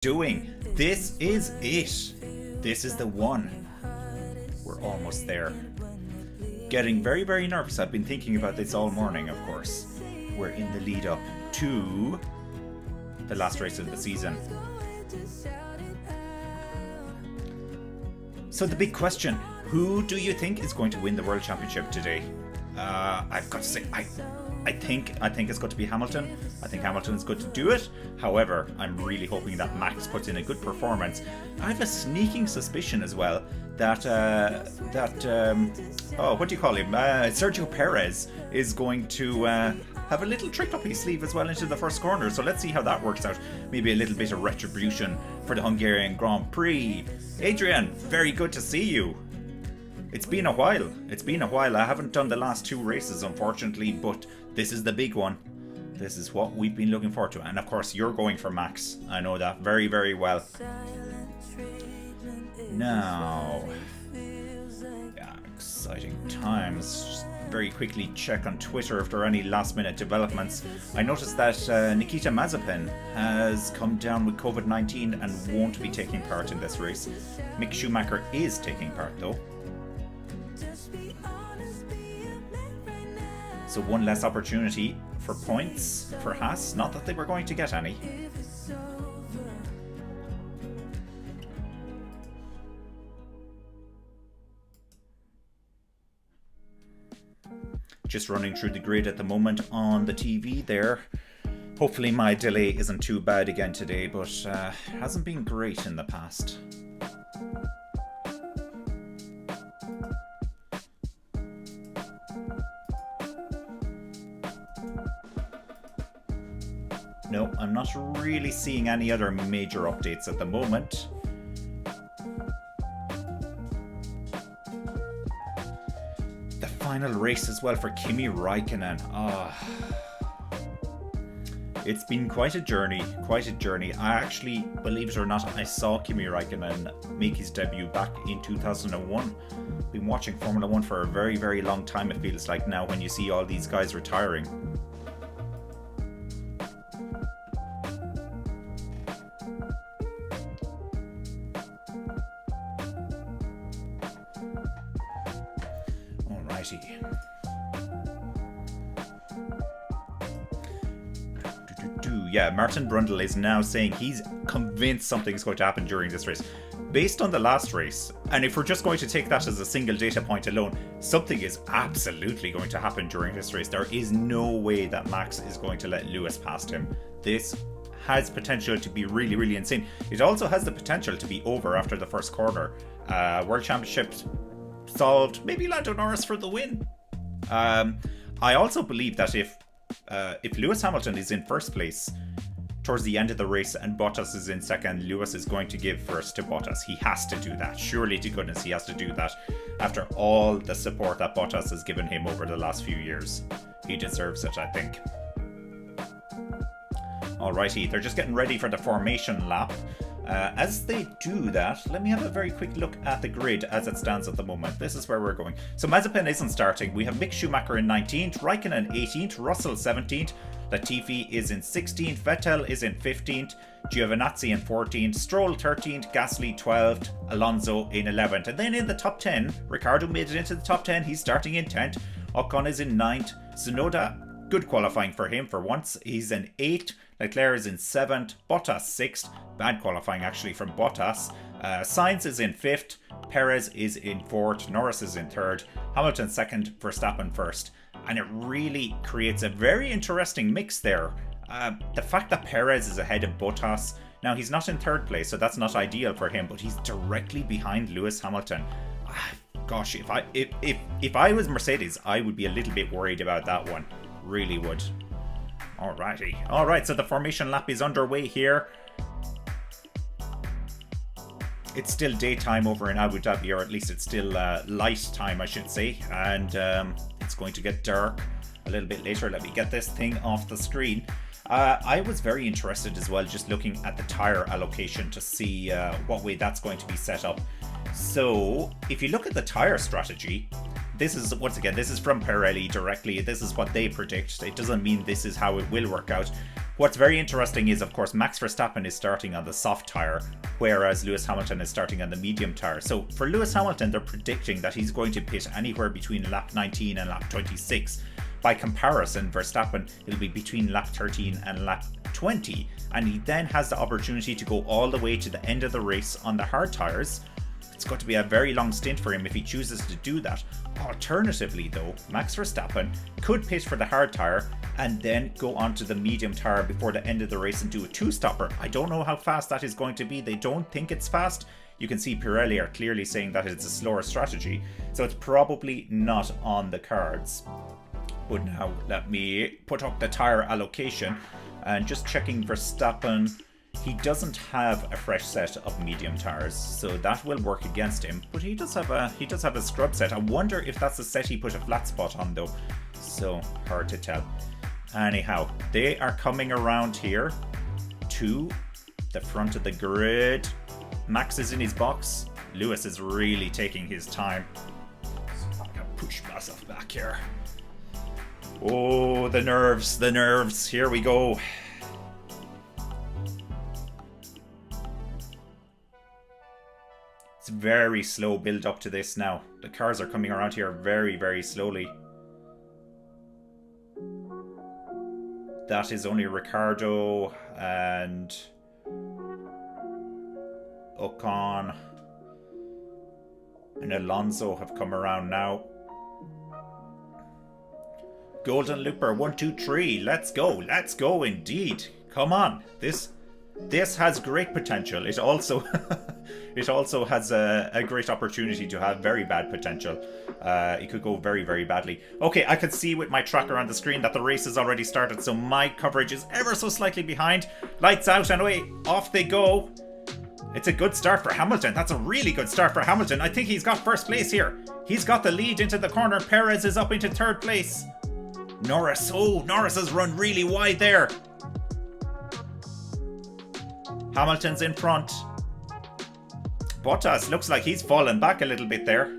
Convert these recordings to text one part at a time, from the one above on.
doing. This is it. This is the one. We're almost there. Getting very, very nervous. I've been thinking about this all morning, of course. We're in the lead up to the last race of the season. So the big question, who do you think is going to win the World Championship today? I've got to say, I think it's going to be Hamilton. I think Hamilton is good to do it. However, I'm really hoping that Max puts in a good performance. I have a sneaking suspicion as well that what do you call him? Sergio Perez is going to have a little trick up his sleeve as well into the first corner. So let's see how that works out. Maybe a little bit of retribution for the Hungarian Grand Prix. Adrian, very good to see you. It's been a while. I haven't done the last two races, unfortunately, but this is the big one. This is what we've been looking forward to. And of course, you're going for Max. I know that very, very well. Now, yeah, exciting times. Just very quickly check on Twitter if there are any last minute developments. I noticed that Nikita Mazepin has come down with COVID-19 and won't be taking part in this race. Mick Schumacher is taking part though. So one less opportunity for points for Haas. Not that they were going to get any. Just running through the grid at the moment on the TV there. Hopefully my delay isn't too bad again today, but hasn't been great in the past. No, I'm not really seeing any other major updates at the moment. The final race as well for Kimi Raikkonen. It's been quite a journey. I actually, believe it or not, I saw Kimi Raikkonen make his debut back in 2001. Been watching Formula 1 for a very, very long time, it feels like now, when you see all these guys retiring. Yeah, Martin Brundle is now saying he's convinced something's going to happen during this race. Based on the last race, and if we're just going to take that as a single data point alone, something is absolutely going to happen during this race. There is no way that Max is going to let Lewis past him. This has potential to be really, really insane. It also has the potential to be over after the first quarter. World Championships solved, maybe Lando Norris for the win. I also believe that if Lewis Hamilton is in first place towards the end of the race and Bottas is in second, Lewis is going to give first to Bottas. He has to do that. Surely to goodness he has to do that after all the support that Bottas has given him over the last few years. He deserves it, I think. Alrighty, they're just getting ready for the formation lap. As they do that, let me have a very quick look at the grid as it stands at the moment. This is where we're going. So Mazepin isn't starting. We have Mick Schumacher in 19th, Raikkonen 18th, Russell 17th, Latifi is in 16th, Vettel is in 15th, Giovinazzi in 14th, Stroll 13th, Gasly 12th, Alonso in 11th. And then in the top 10, Ricciardo made it into the top 10. He's starting in 10th. Ocon is in 9th. Tsunoda, good qualifying for him for once. He's in 8th. Leclerc is in 7th, Bottas 6th, bad qualifying actually from Bottas. Sainz is in 5th, Perez is in 4th, Norris is in 3rd, Hamilton 2nd, Verstappen 1st. And it really creates a very interesting mix there. The fact that Perez is ahead of Bottas, now he's not in 3rd place, so that's not ideal for him, but he's directly behind Lewis Hamilton. Gosh, if I was Mercedes, I would be a little bit worried about that one. Really would. Alrighty. Alright, so the formation lap is underway here. It's still daytime over in Abu Dhabi, or at least it's still light time, I should say. And it's going to get dark a little bit later. Let me get this thing off the screen. I was very interested as well, just looking at the tyre allocation to see what way that's going to be set up. So, if you look at the tyre strategy, this is, once again, this is from Pirelli directly. This is what they predict. It doesn't mean this is how it will work out. What's very interesting is, of course, Max Verstappen is starting on the soft tyre, whereas Lewis Hamilton is starting on the medium tyre. So for Lewis Hamilton, they're predicting that he's going to pit anywhere between lap 19 and lap 26. By comparison, Verstappen, it'll be between lap 13 and lap 20, and he then has the opportunity to go all the way to the end of the race on the hard tyres. It's got to be a very long stint for him if he chooses to do that. Alternatively though, Max Verstappen could pit for the hard tyre and then go on to the medium tyre before the end of the race and do a two-stopper. I don't know how fast that is going to be. They don't think it's fast. You can see Pirelli are clearly saying that it's a slower strategy, so it's probably not on the cards. But now let me put up the tyre allocation, and just checking Verstappen, he doesn't have a fresh set of medium tyres, so that will work against him. But he does have a scrub set. I wonder if that's the set he put a flat spot on though. So hard to tell. Anyhow, they are coming around here to the front of the grid. Max is in his box. Lewis is really taking his time. So I can push myself back here. Oh, the nerves, the nerves. Here we go. It's very slow build up to this now. The cars are coming around here very, very slowly. That is only Ricciardo and Ocon and Alonso have come around now. Golden Looper 1, 2, 3. Let's go indeed. Come on. This has great potential. It also has a great opportunity to have very bad potential. It could go very, very badly. Okay, I could see with my tracker on the screen that the race has already started, so my coverage is ever so slightly behind. Lights out and away. Off they go. It's a good start for Hamilton. That's a really good start for Hamilton. I think he's got first place here. He's got the lead into the corner. Perez is up into third place. Norris. Oh, Norris has run really wide there. Hamilton's in front. Bottas looks like he's fallen back a little bit there.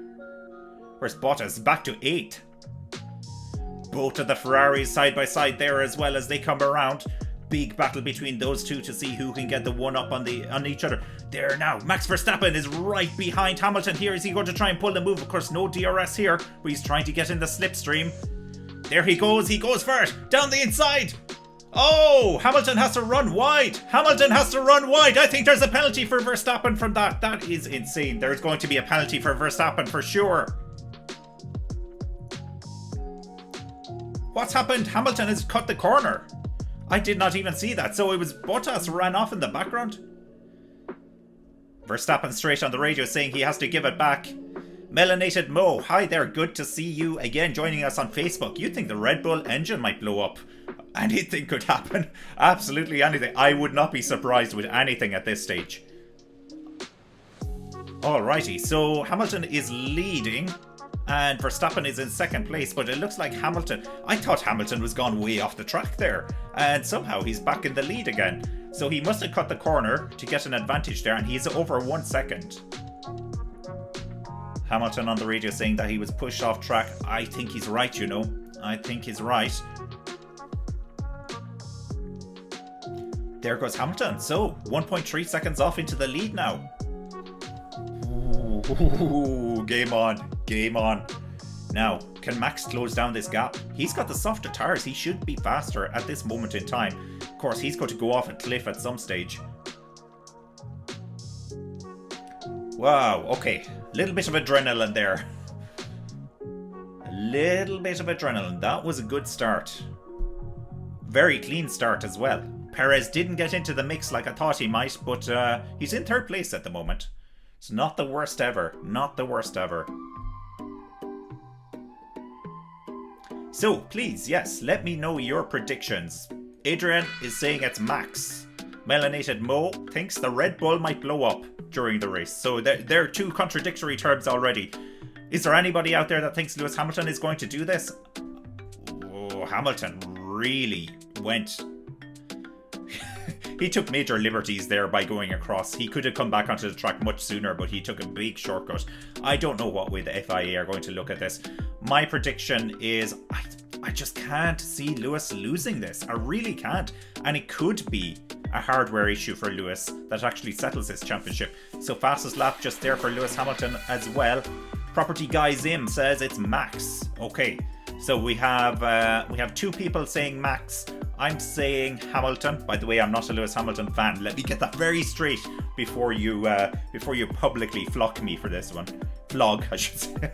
Where's Bottas? Back to 8th. Both of the Ferraris side by side there as well as they come around. Big battle between those two to see who can get the one up on each other. There now, Max Verstappen is right behind Hamilton here. Is he going to try and pull the move? Of course, no DRS here, but he's trying to get in the slipstream. There he goes for it. Down the inside. Oh, Hamilton has to run wide. Hamilton has to run wide. I think there's a penalty for Verstappen from that. That is insane. There's going to be a penalty for Verstappen for sure. What's happened? Hamilton has cut the corner. I did not even see that. So it was Bottas ran off in the background. Verstappen straight on the radio saying he has to give it back. Melanated Mo, hi there, good to see you again joining us on Facebook. You think the Red Bull engine might blow up? Anything could happen. Absolutely anything. I would not be surprised with anything at this stage. Alrighty, so Hamilton is leading and Verstappen is in second place, but it looks like Hamilton... I thought Hamilton was gone way off the track there, and somehow he's back in the lead again. So he must have cut the corner to get an advantage there, and he's over 1 second. Hamilton on the radio saying that he was pushed off track. I think he's right, you know. I think he's right. There goes Hamilton. So, 1.3 seconds off into the lead now. Ooh, game on. Game on. Now, can Max close down this gap? He's got the softer tyres. He should be faster at this moment in time. Of course, he's going to go off a cliff at some stage. Wow, okay. Little bit of adrenaline there. A little bit of adrenaline. That was a good start. Very clean start as well. Perez didn't get into the mix like I thought he might, but he's in third place at the moment. It's not the worst ever. Not the worst ever. So, please, yes, let me know your predictions. Adrian is saying it's Max. Melanated Mo thinks the Red Bull might blow up during the race. So there are two contradictory terms already. Is there anybody out there that thinks Lewis Hamilton is going to do this? Oh, Hamilton really went... He took major liberties there by going across. He could have come back onto the track much sooner, but he took a big shortcut. I don't know what way the FIA are going to look at this. My prediction is... I just can't see Lewis losing this. I really can't. And it could be a hardware issue for Lewis that actually settles this championship. So fastest lap just there for Lewis Hamilton as well. Property Guy Zim says it's Max. Okay, so we have two people saying Max. I'm saying Hamilton. By the way, I'm not a Lewis Hamilton fan. Let me get that very straight before you publicly flock me for this one. Flog, I should say.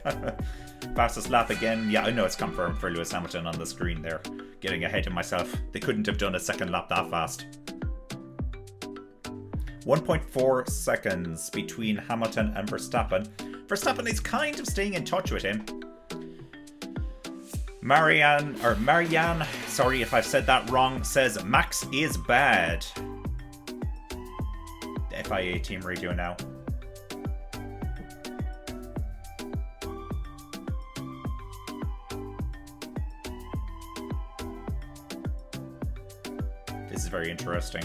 Fastest lap again. Yeah, I know it's confirmed for Lewis Hamilton on the screen there. Getting ahead of myself. They couldn't have done a second lap that fast. 1.4 seconds between Hamilton and Verstappen. Verstappen is kind of staying in touch with him. Marianne, sorry if I've said that wrong, says Max is bad. The FIA team radio now. This is very interesting.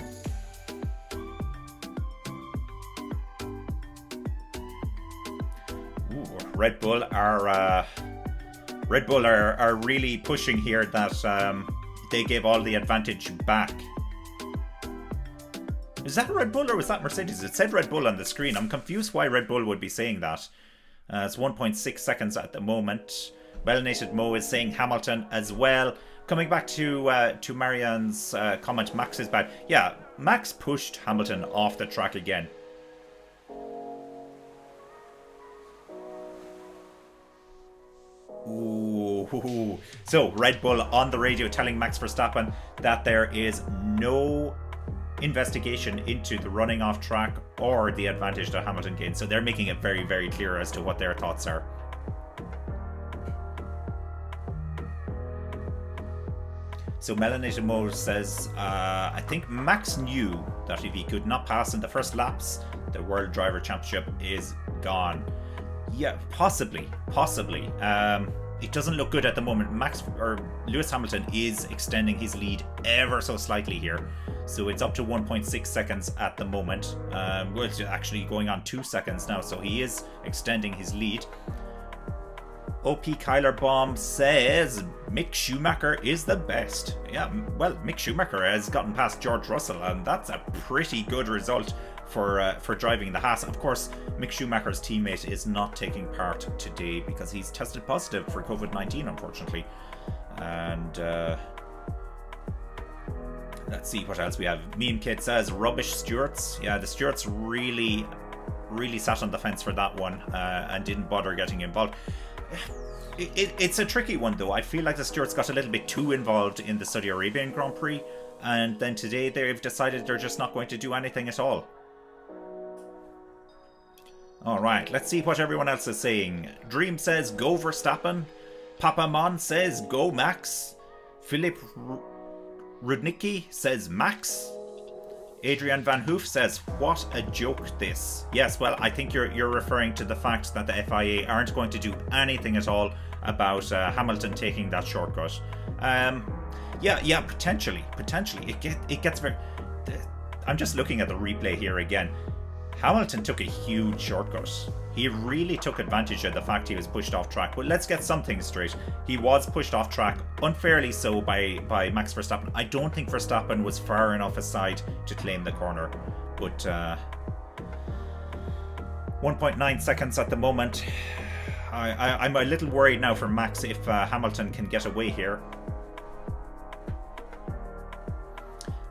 Red Bull are really pushing here that they gave all the advantage back. Is that Red Bull or was that Mercedes? It said Red Bull on the screen. I'm confused why Red Bull would be saying that. It's 1.6 seconds at the moment. Melanated Mo is saying Hamilton as well. Coming back to Marianne's comment, Max is bad. Yeah, Max pushed Hamilton off the track again. Ooh. So Red Bull on the radio telling Max Verstappen that there is no investigation into the running off track or the advantage that Hamilton gained. So they're making it very, very clear as to what their thoughts are. So Melanated Mo says, I think Max knew that if he could not pass in the first laps, the World Driver Championship is gone. Yeah, possibly. It doesn't look good at the moment. Lewis Hamilton is extending his lead ever so slightly here. So it's up to 1.6 seconds at the moment. Well, it's actually going on 2 seconds now, so he is extending his lead. OP Kyler Bomb says Mick Schumacher is the best. Yeah, well, Mick Schumacher has gotten past George Russell, and that's a pretty good result for driving the Haas. Of course, Mick Schumacher's teammate is not taking part today because he's tested positive for COVID-19, unfortunately. And let's see what else we have. Meme Kid says rubbish stewards. Yeah, the stewards really sat on the fence for that one and didn't bother getting involved. It's a tricky one though. I feel like the stewards got a little bit too involved in the Saudi Arabian Grand Prix, and then today they've decided they're just not going to do anything at all. Alright, let's see what everyone else is saying. Dream says go Verstappen. Papa Mon says go Max. Philip Rudnicki says Max. Adrian Van Hoof says, what a joke this. Yes, well, I think you're referring to the fact that the FIA aren't going to do anything at all about Hamilton taking that shortcut. Yeah, potentially. It gets very... I'm just looking at the replay here again. Hamilton took a huge shortcut. He really took advantage of the fact he was pushed off track. But let's get something straight. He was pushed off track, unfairly so, by Max Verstappen. I don't think Verstappen was far enough aside to claim the corner. But 1.9 seconds at the moment. I'm a little worried now for Max if Hamilton can get away here.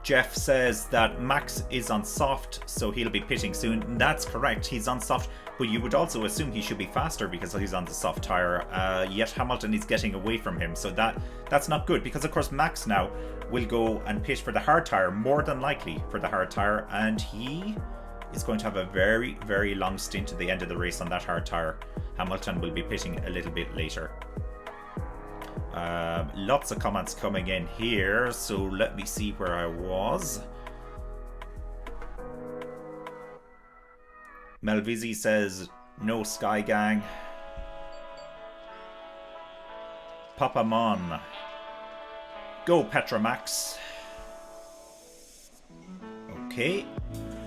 Jeff says that Max is on soft, so he'll be pitting soon. And that's correct, he's on soft, but you would also assume he should be faster because he's on the soft tyre. Yet Hamilton is getting away from him, so that's not good, because of course Max now will go and pit for the hard tyre, more than likely for the hard tyre, and he is going to have a very, very long stint at the end of the race on that hard tyre. Hamilton will be pitting a little bit later. Lots of comments coming in here, so let me see where I was. Melvisi says no Sky Gang. Papa Mon, go Petromax. Okay,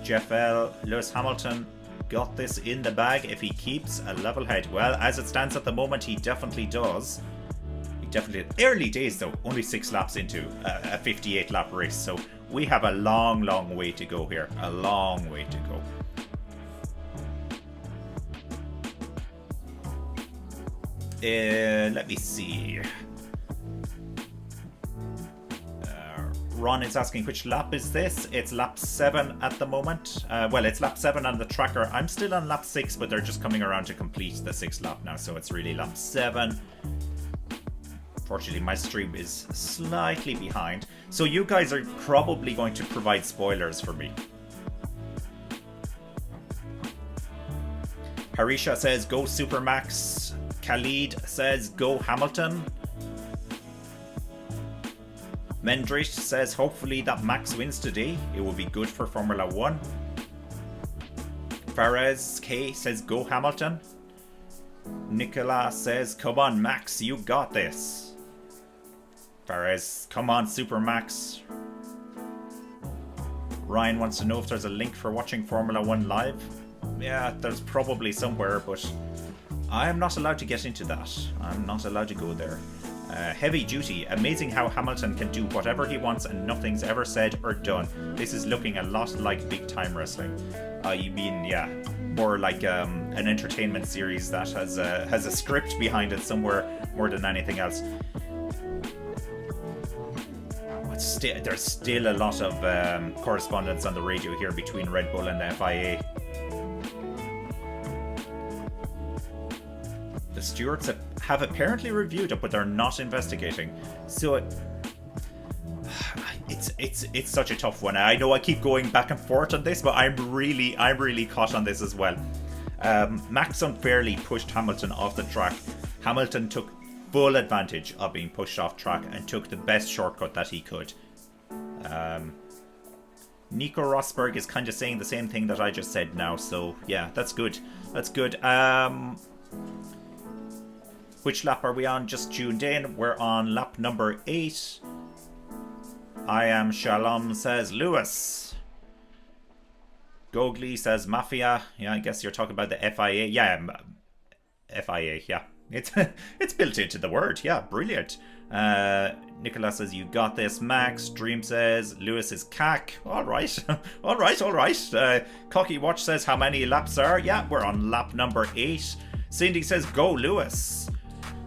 Jeff L. Lewis Hamilton got this in the bag if he keeps a level head. Well, as it stands at the moment, he definitely does. definitely. Early days though, only 6 laps into a 58 lap race, so we have a long way to go here. A long way to go. Let me see. Ron is asking which lap is this? It's lap 7 at the moment. Well, it's lap 7 on the tracker. I'm still on lap 6, but they're just coming around to complete the 6th lap now, so it's really lap 7. Fortunately, my stream is slightly behind, so you guys are probably going to provide spoilers for me. Harisha says go Supermax. Khalid says go Hamilton. Mendrish says hopefully that Max wins today. It will be good for Formula 1. Perez K says go Hamilton. Nicola says come on Max, you got this. Perez, come on Super Max. Ryan wants to know if there's a link for watching Formula 1 live. Yeah, there's probably somewhere, but I'm not allowed to get into that. I'm not allowed to go there. Heavy Duty, amazing how Hamilton can do whatever he wants and nothing's ever said or done. This is looking a lot like big time wrestling. You mean, yeah, more like an entertainment series that has a script behind it somewhere more than anything else. But there's still a lot of correspondence on the radio here between Red Bull and the FIA. The stewards have apparently reviewed it, but they're not investigating. So it's such a tough one. I know I keep going back and forth on this, but I'm really caught on this as well. Max unfairly pushed Hamilton off the track. Hamilton took full advantage of being pushed off track and took the best shortcut that he could. Nico Rosberg is kind of saying the same thing that I just said now, so yeah, that's good. That's good. Which lap are we on? Just tuned in. We're on lap number 8. I am Shalom says Lewis. Gogli says Mafia. Yeah, I guess you're talking about the FIA. Yeah, FIA, yeah. It's built into the word. Yeah, brilliant. Nicola says you got this. Max. Dream says Lewis is cack. Alright. Alright. Cocky Watch says how many laps are? Yeah, we're on lap number 8. Cindy says go Lewis.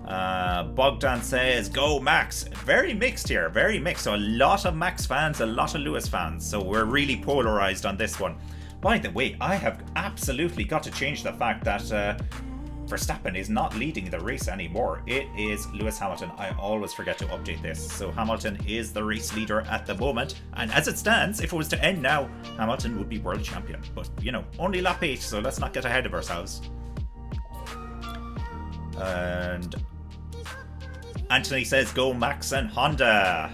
Bogdan says go Max. Very mixed here, very mixed. So a lot of Max fans, a lot of Lewis fans, so we're really polarized on this one. By the way, I have absolutely got to change the fact that Verstappen is not leading the race anymore. It is Lewis Hamilton. I always forget to update this. So Hamilton is the race leader at the moment, and as it stands, if it was to end now, Hamilton would be world champion. But you know, only lap 8, so let's not get ahead of ourselves. And Anthony says go Max and Honda.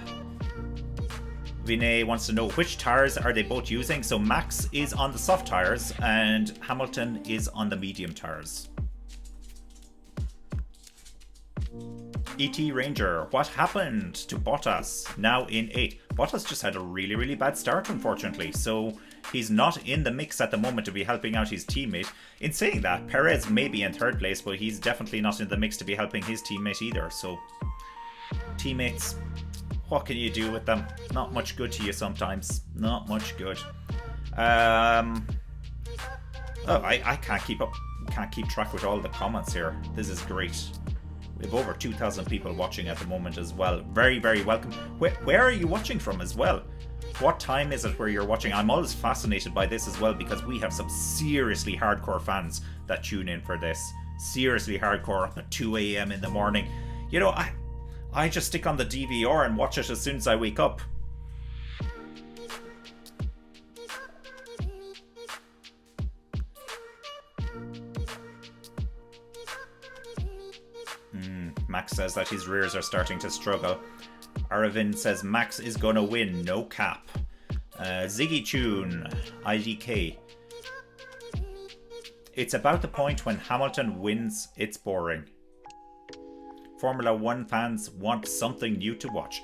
Vinay wants to know which tires are they both using. So Max is on the soft tires and Hamilton is on the medium tires. ET Ranger, what happened to Bottas now in 8? Bottas just had a really bad start, unfortunately, so he's not in the mix at the moment to be helping out his teammate. In saying that, Perez may be in 3rd place, but he's definitely not in the mix to be helping his teammate either. So teammates, what can you do with them? Not much good to you sometimes. Not much good. I can't keep up. Can't keep track with all the comments here. This is great. We have over 2,000 people watching at the moment as well. Very welcome. Where are you watching from as well? What time is it where you're watching? I'm always fascinated by this as well because we have some seriously hardcore fans that tune in for this. Seriously hardcore up at 2 a.m. in the morning. You know, I just stick on the DVR and watch it as soon as I wake up. Max says that his rears are starting to struggle. Aravind says Max is gonna win, no cap. Ziggy Tune, IDK. It's about the point when Hamilton wins, it's boring. Formula 1 fans want something new to watch.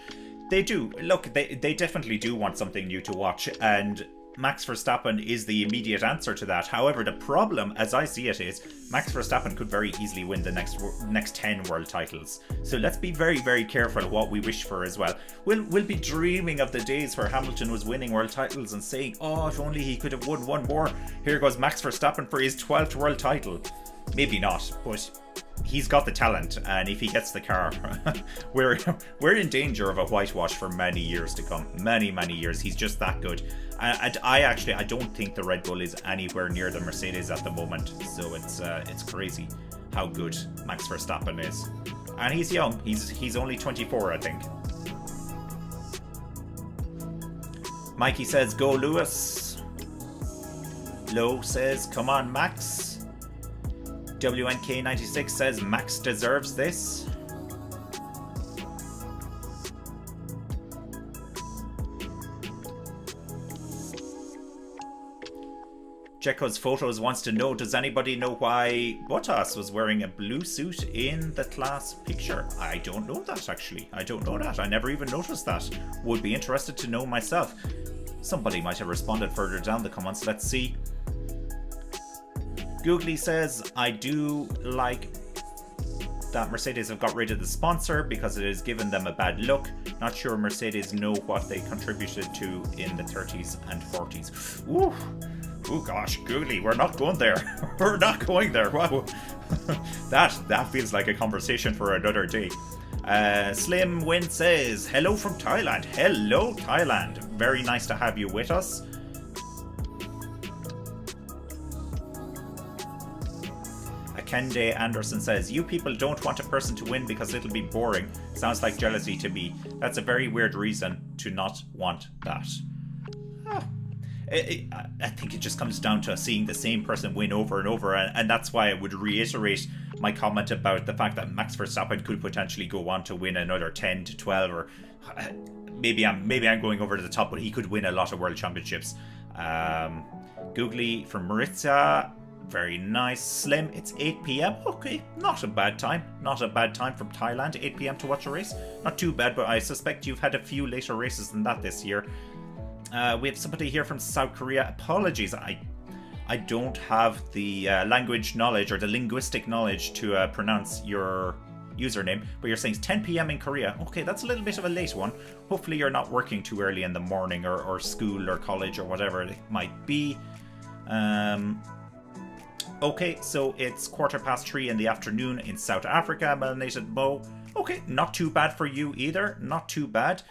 They do. Look, they definitely do want something new to watch, and Max Verstappen is the immediate answer to that. However, the problem, as I see it, is Max Verstappen could very easily win the next 10 world titles. So let's be very, very careful what we wish for as well. We'll be dreaming of the days where Hamilton was winning world titles and saying, oh, if only he could have won one more. Here goes Max Verstappen for his 12th world title. Maybe not, but he's got the talent, and if he gets the car, we're in danger of a whitewash for many years to come. Many years. He's just that good. And I don't think the Red Bull is anywhere near the Mercedes at the moment. So it's crazy how good Max Verstappen is. And he's young. He's only 24, I think. Mikey says, go Lewis. Low says, come on Max. WNK96 says Max deserves this. Checo's Photos wants to know, does anybody know why Bottas was wearing a blue suit in the class picture? I don't know that, actually. I don't know that. I never even noticed that. Would be interested to know myself. Somebody might have responded further down the comments. Let's see. Googly says, I do like that Mercedes have got rid of the sponsor because it has given them a bad look. Not sure Mercedes know what they contributed to in the 30s and 40s. Ooh. Oh gosh, Googly, we're not going there. We're not going there. Wow. that feels like a conversation for another day. Slim Win says, hello from Thailand. Hello, Thailand. Very nice to have you with us. Kende Anderson says, you people don't want a person to win because it'll be boring. Sounds like jealousy to me. That's a very weird reason to not want that. I think it just comes down to seeing the same person win over and over, and that's why I would reiterate my comment about the fact that Max Verstappen could potentially go on to win another 10 to 12, or maybe I'm going over to the top, but he could win a lot of world championships. Googly from Maritza, very nice. Slim, it's 8 p.m. Okay, not a bad time. Not a bad time from Thailand, 8 p.m. to watch a race. Not too bad, but I suspect you've had a few later races than that this year. We have somebody here from South Korea. Apologies, I don't have the language knowledge or the linguistic knowledge to pronounce your username, but you're saying it's 10 p.m. in Korea. Okay, that's a little bit of a late one. Hopefully you're not working too early in the morning, or school or college or whatever it might be. Okay, so it's 3:15 in the afternoon in South Africa, Melanated Mo. Okay, not too bad for you either. Not too bad.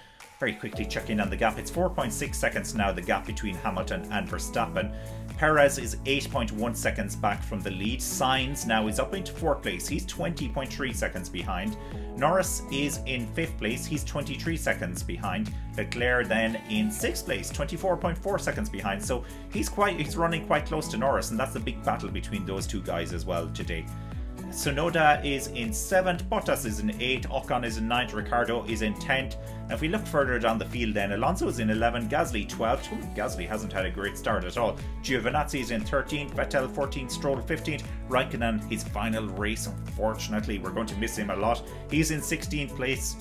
Very quickly checking on the gap. It's 4.6 seconds now, the gap between Hamilton and Verstappen. Perez is 8.1 seconds back from the lead. Sainz now is up into 4th place. He's 20.3 seconds behind. Norris is in 5th place. He's 23 seconds behind. Leclerc then in 6th place, 24.4 seconds behind. So he's running quite close to Norris, and that's the big battle between those two guys as well today. Tsunoda is in 7th, Bottas is in 8th, Ocon is in 9th, Ricciardo is in 10th. And if we look further down the field then, Alonso is in 11th, Gasly 12th. Ooh, Gasly hasn't had a great start at all. Giovinazzi is in 13th, Vettel 14th, Stroll 15th, Raikkonen, his final race, unfortunately, we're going to miss him a lot. He's in 16th place.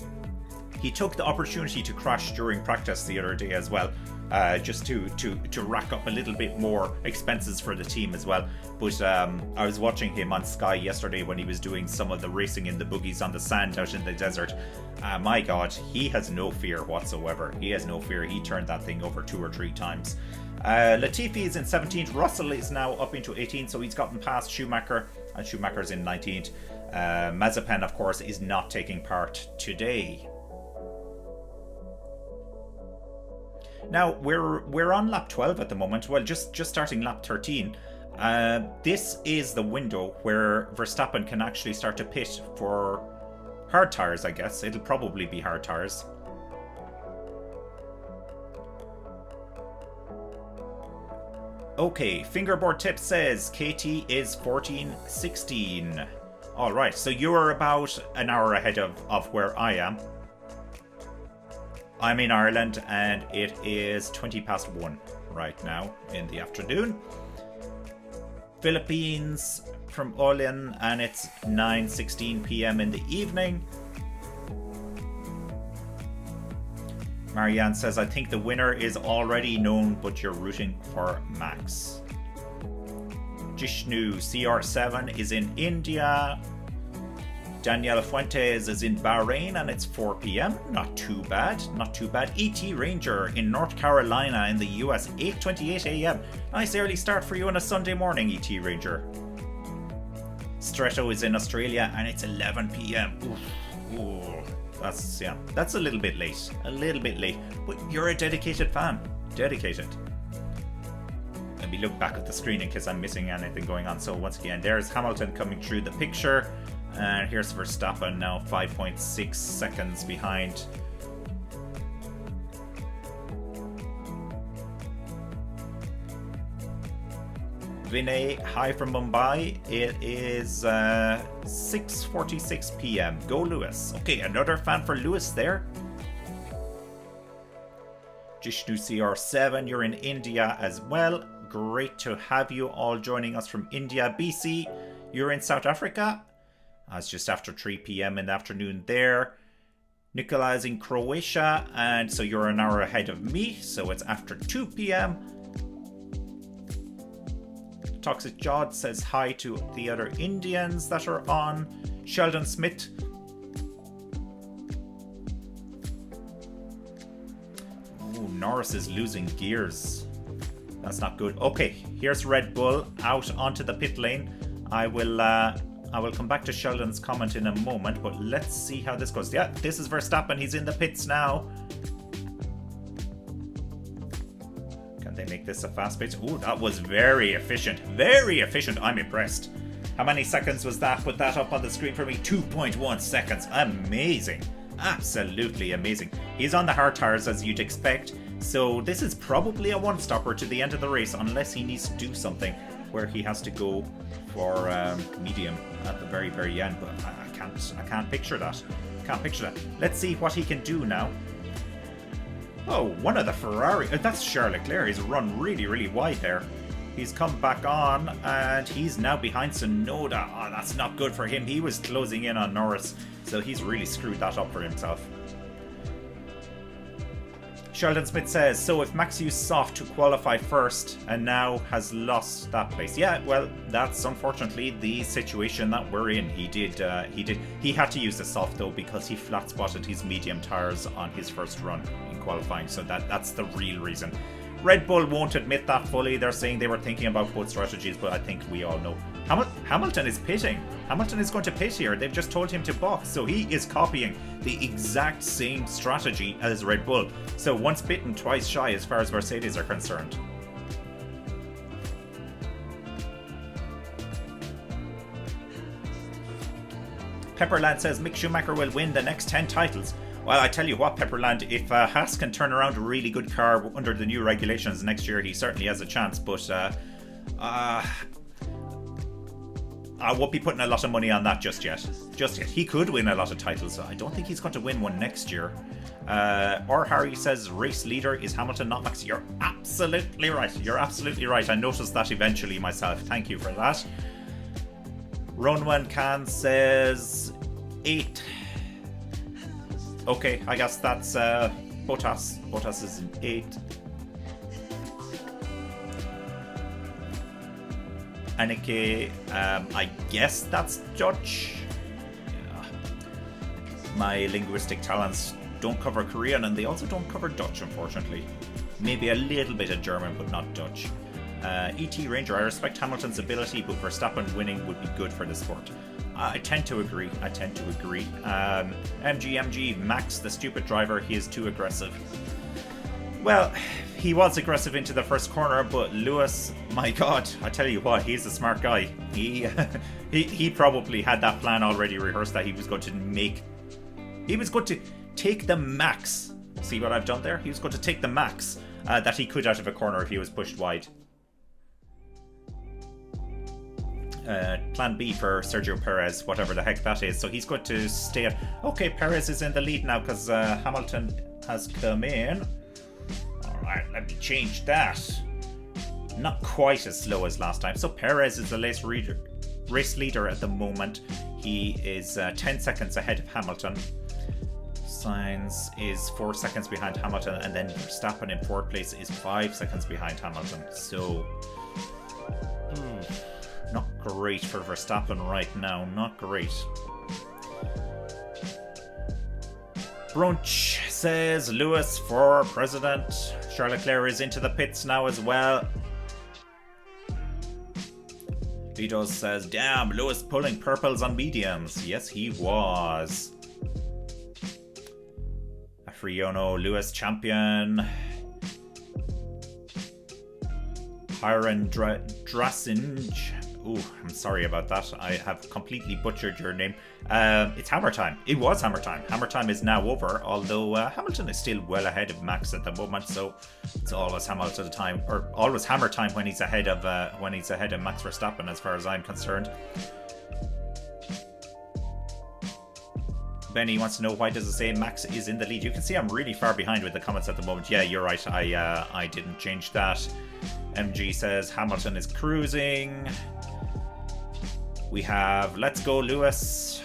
He took the opportunity to crash during practice the other day as well, just to rack up a little bit more expenses for the team as well. But I was watching him on Sky yesterday when he was doing some of the racing in the buggies on the sand out in the desert. My God, he has no fear whatsoever. He has no fear. He turned that thing over 2 or 3 times. Latifi is in 17th. Russell is now up into 18th, so he's gotten past Schumacher, and Schumacher's in 19th. Mazepin, of course, is not taking part today. Now, we're on lap 12 at the moment. Well, just starting lap 13. This is the window where Verstappen can actually start to pit for hard tyres, I guess. It'll probably be hard tyres. Okay, fingerboard tip says KT is 14:16. Alright, so you're about an hour ahead of where I am. I'm in Ireland and it is 1:20 right now in the afternoon. Philippines from Olin and it's 9:16 p.m. in the evening. Marianne says, I think the winner is already known, but you're rooting for Max. Jishnu CR7 is in India. Daniela Fuentes is in Bahrain and it's 4 p.m. Not too bad, not too bad. ET Ranger in North Carolina in the US, 8:28 a.m. Nice early start for you on a Sunday morning, ET Ranger. Stretto is in Australia and it's 11 p.m. Ooh, that's a little bit late. A little bit late. But you're a dedicated fan. Dedicated. Let me look back at the screen in case I'm missing anything going on. So once again, there's Hamilton coming through the picture. And here's Verstappen now 5.6 seconds behind. Vinay, hi from Mumbai. It is 6:46 p.m. Go Lewis. Okay, another fan for Lewis there. Jishnu CR7, you're in India as well. Great to have you all joining us from India. BC, you're in South Africa. It's just after 3 p.m. in the afternoon there. Nicola is in Croatia, and so you're an hour ahead of me, so it's after 2 p.m. Toxic Jod says hi to the other Indians that are on. Sheldon Smith. Ooh, Norris is losing gears. That's not good. Okay, here's Red Bull out onto the pit lane. I will come back to Sheldon's comment in a moment, but let's see how this goes. Yeah, this is Verstappen. He's in the pits now. Can they make this a fast pitch? Ooh, that was very efficient. Very efficient. I'm impressed. How many seconds was that? Put that up on the screen for me. 2.1 seconds. Amazing. Absolutely amazing. He's on the hard tires as you'd expect. So this is probably a one-stopper to the end of the race unless he needs to do something where he has to go for medium at the very, very end. But I can't picture that. Can't picture that. Let's see what he can do now. Oh, one of the Ferrari. That's Charles Leclerc. He's run really, really wide there. He's come back on and he's now behind Tsunoda. Oh, that's not good for him. He was closing in on Norris, so he's really screwed that up for himself. Sheldon Smith says, so if Max used soft to qualify first and now has lost that place. Yeah, well, that's unfortunately the situation that we're in. He had to use the soft though because he flat spotted his medium tires on his first run in qualifying. So that's the real reason. Red Bull won't admit that fully. They're saying they were thinking about both strategies, but I think we all know. Hamilton is pitting. Hamilton is going to pit here. They've just told him to box, so he is copying the exact same strategy as Red Bull. So once bitten, twice shy as far as Mercedes are concerned. Pepperland says Mick Schumacher will win the next 10 titles. Well, I tell you what, Pepperland, if Haas can turn around a really good car under the new regulations next year, he certainly has a chance. But I won't be putting a lot of money on that just yet. Just yet. He could win a lot of titles. I don't think he's going to win one next year. Or Harry says race leader is Hamilton, not Max. You're absolutely right. You're absolutely right. I noticed that eventually myself. Thank you for that. Ronwan Khan says 8. Okay, I guess that's Bottas. Bottas is in 8. Anneke, I guess that's Dutch. Yeah. My linguistic talents don't cover Korean and they also don't cover Dutch, unfortunately. Maybe a little bit of German, but not Dutch. ET Ranger, I respect Hamilton's ability, but Verstappen winning would be good for the sport. I tend to agree. MG, Max, the stupid driver, he is too aggressive. Well, he was aggressive into the first corner, but Lewis, my God, I tell you what, he's a smart guy. He probably had that plan already rehearsed that he was going to take the max. See what I've done there? He was going to take the max that he could out of a corner if he was pushed wide. Plan B for Sergio Perez, whatever the heck that is. So he's going to stay at... Okay, Perez is in the lead now because Hamilton has come in. Alright, let me change that. Not quite as slow as last time. So Perez is the race leader at the moment. He is 10 seconds ahead of Hamilton. Sainz is 4 seconds behind Hamilton, and then Verstappen in 4th place is 5 seconds behind Hamilton. So, not great for Verstappen right now. Not great. Brunch says Lewis for president. Charles Leclerc is into the pits now as well. Litos says, damn, Lewis pulling purples on mediums. Yes, he was. Afriono, Lewis champion. Hiron Drasinge. Ooh, I'm sorry about that. I have completely butchered your name. It's hammer time. It was hammer time. Hammer time is now over, although Hamilton is still well ahead of Max at the moment, so it's always Hamilton time, or always hammer time when he's ahead of Max Verstappen, as far as I'm concerned. Benny wants to know, why does it say Max is in the lead? You can see I'm really far behind with the comments at the moment. Yeah, you're right. I didn't change that. MG says Hamilton is cruising. We have Let's Go Lewis.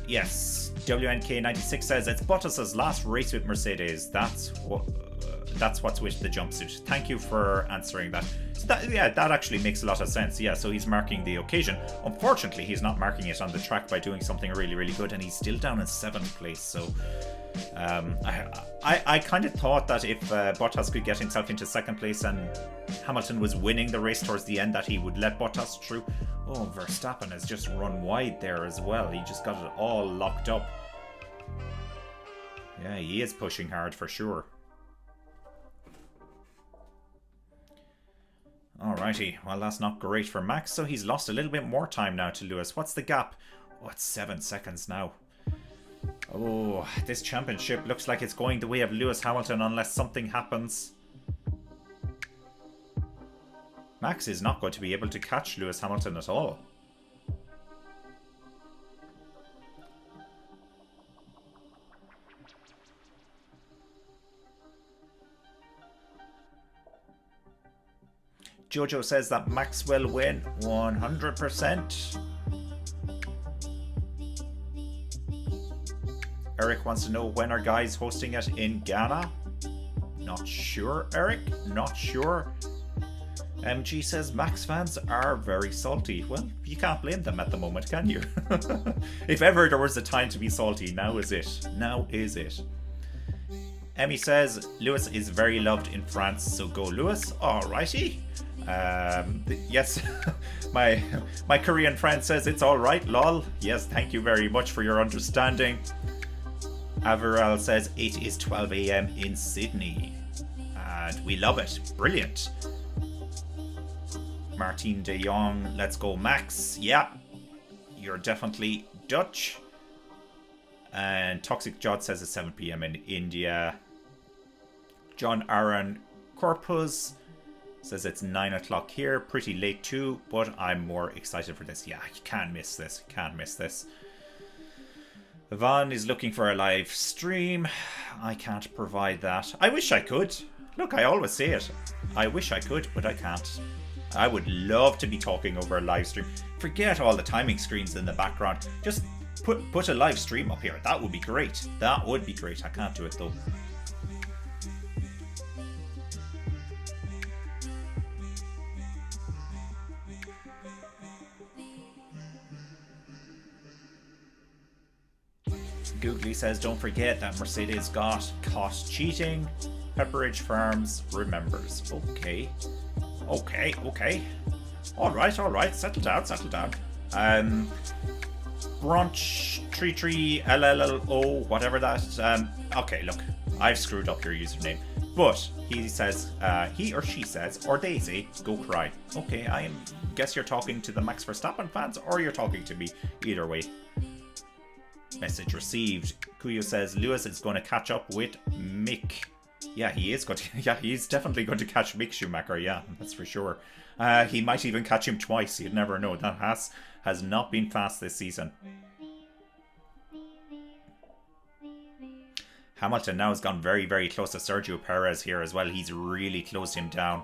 Yes. WNK96 says it's Bottas's last race with Mercedes. That's what's with the jumpsuit. Thank you for answering that. So that actually makes a lot of sense. Yeah, so he's marking the occasion. Unfortunately, he's not marking it on the track by doing something really, really good, and he's still down in 7th place. So I kind of thought that if Bottas could get himself into 2nd place and Hamilton was winning the race towards the end, that he would let Bottas through. Oh, Verstappen has just run wide there as well. He just got it all locked up. Yeah, he is pushing hard for sure. Alrighty, well that's not great for Max, so he's lost a little bit more time now to Lewis. What's the gap? Oh, it's 7 seconds now. Oh, this championship looks like it's going the way of Lewis Hamilton unless something happens. Max is not going to be able to catch Lewis Hamilton at all. Jojo says that Max will win 100%. Eric wants to know, when are guys hosting it in Ghana? Not sure, Eric. Not sure. MG says Max fans are very salty. Well, you can't blame them at the moment, can you? If ever there was a time to be salty, now is it. Now is it. Emmy says Lewis is very loved in France, so go Lewis. Alrighty. Yes, my Korean friend says it's alright, lol. Yes, thank you very much for your understanding. Averell says it is 12 AM in Sydney. And we love it. Brilliant. Martin de Jong, let's go Max. Yeah, you're definitely Dutch. And Toxic Jod says it's 7 PM in India. John Aaron Corpus says it's 9 o'clock here. Pretty late too, but I'm more excited for this. Yeah, you can't miss this. Can't miss this. Yvonne is looking for a live stream. I can't provide that. I wish I could. Look, I always say it. I wish I could, but I can't. I would love to be talking over a live stream. Forget all the timing screens in the background. Just put a live stream up here. That would be great. That would be great. I can't do it though. Googly says, don't forget that Mercedes got caught cheating. Pepperidge Farms remembers. Okay. Alright. Settle down. Brunch 33LLO, whatever that. Okay, look. I've screwed up your username. But he says, he or she says, or they say, go cry. Okay, I guess you're talking to the Max Verstappen fans, or you're talking to me. Either way. Message received. Kuyo says Lewis is going to catch up with Mick. Yeah, he is going to. Yeah, he's definitely going to catch Mick Schumacher. Yeah, that's for sure. He might even catch him twice. You'd never know. That has not been fast this season. Hamilton now has gone very, very close to Sergio Perez here as well. He's really closed him down.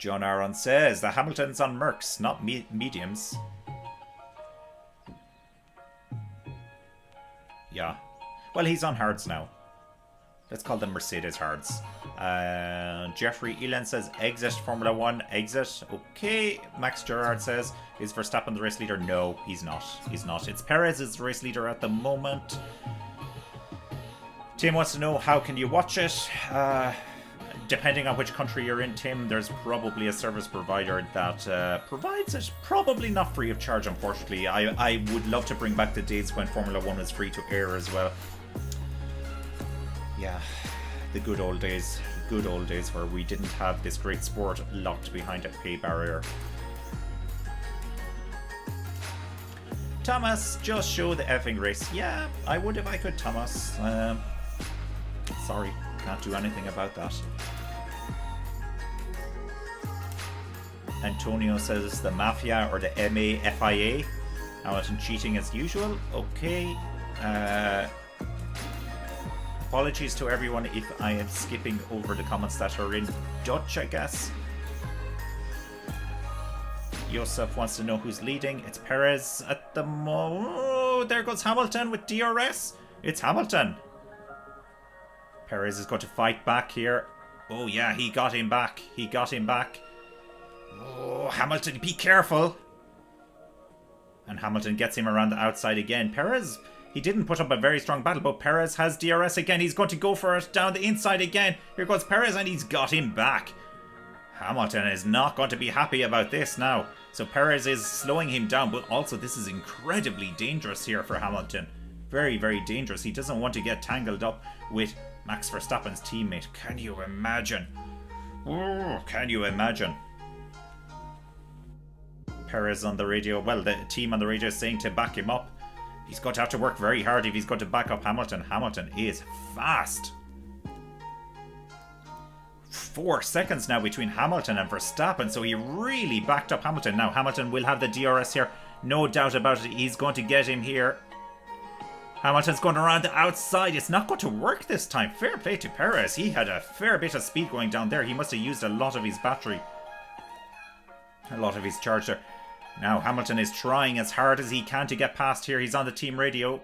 John Aaron says the Hamilton's on Mercs, not mediums. Yeah. Well, he's on hards now. Let's call them Mercedes hards. Jeffrey Elan says exit Formula 1, exit. Okay. Max Gerard says, is Verstappen the race leader? No, he's not. He's not. It's Perez is the race leader at the moment. Tim wants to know, how can you watch it? Depending on which country you're in, Tim, there's probably a service provider that provides it. Probably not free of charge, unfortunately. I would love to bring back the days when Formula 1 was free to air as well. Yeah, the good old days where we didn't have this great sport locked behind a pay barrier. Thomas, just show the effing race. Yeah, I would if I could, Thomas. Sorry, can't do anything about that. Antonio says the Mafia or the MAFIA. Hamilton cheating as usual. Okay. Apologies to everyone if I am skipping over the comments that are in Dutch, I guess. Joseph wants to know who's leading. It's Perez at the moment. Oh, there goes Hamilton with DRS. It's Hamilton. Perez is going to fight back here. Oh yeah, he got him back. He got him back. Oh, Hamilton, be careful. And Hamilton gets him around the outside again. Perez, he didn't put up a very strong battle, but Perez has DRS again. He's going to go for it down the inside again. Here goes Perez, and he's got him back. Hamilton is not going to be happy about this now. So Perez is slowing him down, but also this is incredibly dangerous here for Hamilton. Very, very dangerous. He doesn't want to get tangled up with Max Verstappen's teammate. Can you imagine? Oh, can you imagine? Perez on the radio. Well, the team on the radio is saying to back him up. He's going to have to work very hard if he's going to back up Hamilton. Hamilton is fast. 4 seconds now between Hamilton and Verstappen, so he really backed up Hamilton. Now Hamilton will have the DRS here, no doubt about it. He's going to get him here. Hamilton's going around the outside. It's not going to work this time. Fair play to Perez. He had a fair bit of speed going down there. He must have used a lot of his battery, a lot of his charge there. Now Hamilton is trying as hard as he can to get past here. He's on the team radio.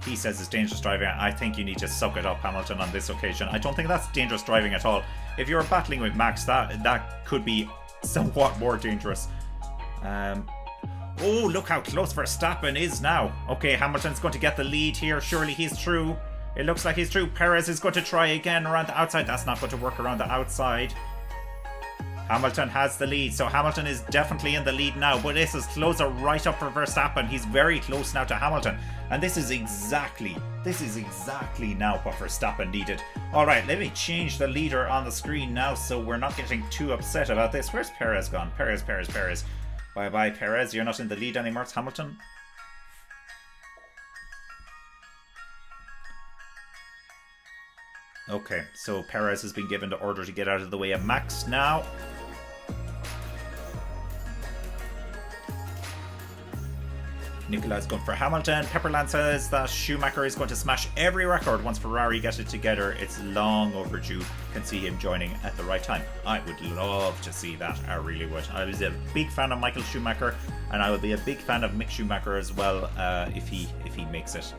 He says it's dangerous driving. I think you need to suck it up, Hamilton, on this occasion. I don't think that's dangerous driving at all. If you're battling with Max, that could be somewhat more dangerous. Oh, look how close Verstappen is now. Okay, Hamilton's going to get the lead here. Surely he's through. It looks like he's through. Perez is going to try again around the outside. That's not going to work around the outside. Hamilton has the lead, so Hamilton is definitely in the lead now, but this is closer right up for Verstappen. He's very close now to Hamilton, and this is exactly now what Verstappen needed. Alright, let me change the leader on the screen now so we're not getting too upset about this. Where's Perez gone? Perez. Bye-bye, Perez. You're not in the lead anymore. It's Hamilton. Okay, so Perez has been given the order to get out of the way of Max now. Nicolai's going for Hamilton. Pepperland says that Schumacher is going to smash every record once Ferrari get it together. It's long overdue. Can see him joining at the right time. I would love to see that. I really would. I was a big fan of Michael Schumacher, and I would be a big fan of Mick Schumacher as well if he makes it.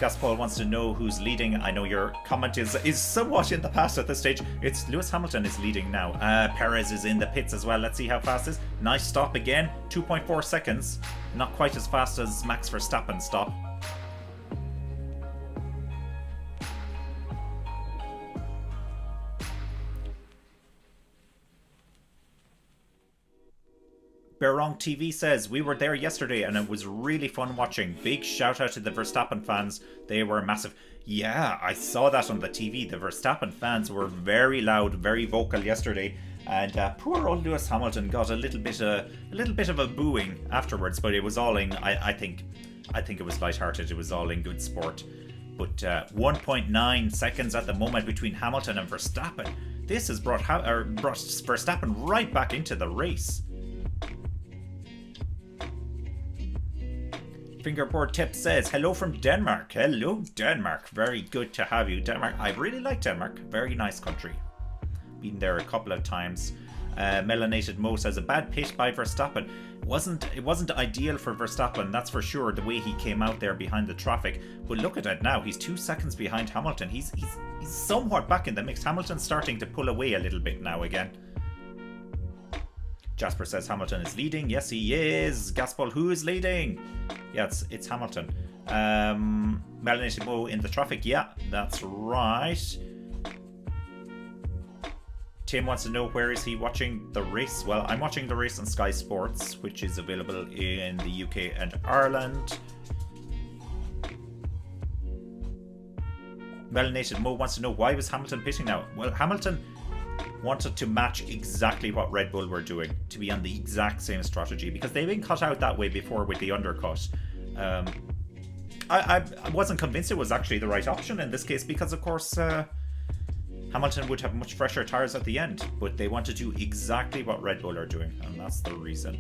Gaspol wants to know who's leading. I know your comment is somewhat in the past at this stage. It's Lewis Hamilton is leading now. Perez is in the pits as well. Let's see how fast it is. Nice stop again. 2.4 seconds. Not quite as fast as Max Verstappen's stop. Berong TV says, we were there yesterday and it was really fun watching. Big shout out to the Verstappen fans. They were massive. Yeah, I saw that on the TV. The Verstappen fans were very loud, very vocal yesterday. And poor old Lewis Hamilton got a little bit of a booing afterwards, but it was all in, I think it was lighthearted. It was all in good sport. But 1.9 seconds at the moment between Hamilton and Verstappen. This has brought Verstappen right back into the race. Fingerboard Tip says, hello from Denmark. Hello, Denmark. Very good to have you, Denmark. I really like Denmark. Very nice country. Been there a couple of times. Melanated Mo says, a bad pit by Verstappen. It wasn't ideal for Verstappen, that's for sure, the way he came out there behind the traffic. But look at it now. He's 2 seconds behind Hamilton. He's somewhat back in the mix. Hamilton's starting to pull away a little bit now again. Jasper says Hamilton is leading. Yes, he is. Gaspol, who is leading? Yeah, it's Hamilton. Melanated Mo in the traffic. Yeah, that's right. Tim wants to know, where is he watching the race? Well, I'm watching the race on Sky Sports, which is available in the UK and Ireland. Melanated Mo wants to know, why was Hamilton pitting now? Well, Hamilton wanted to match exactly what Red Bull were doing, to be on the exact same strategy, because they've been cut out that way before with the undercut. I wasn't convinced it was actually the right option in this case, because of course Hamilton would have much fresher tyres at the end, but they want to do exactly what Red Bull are doing, and that's the reason.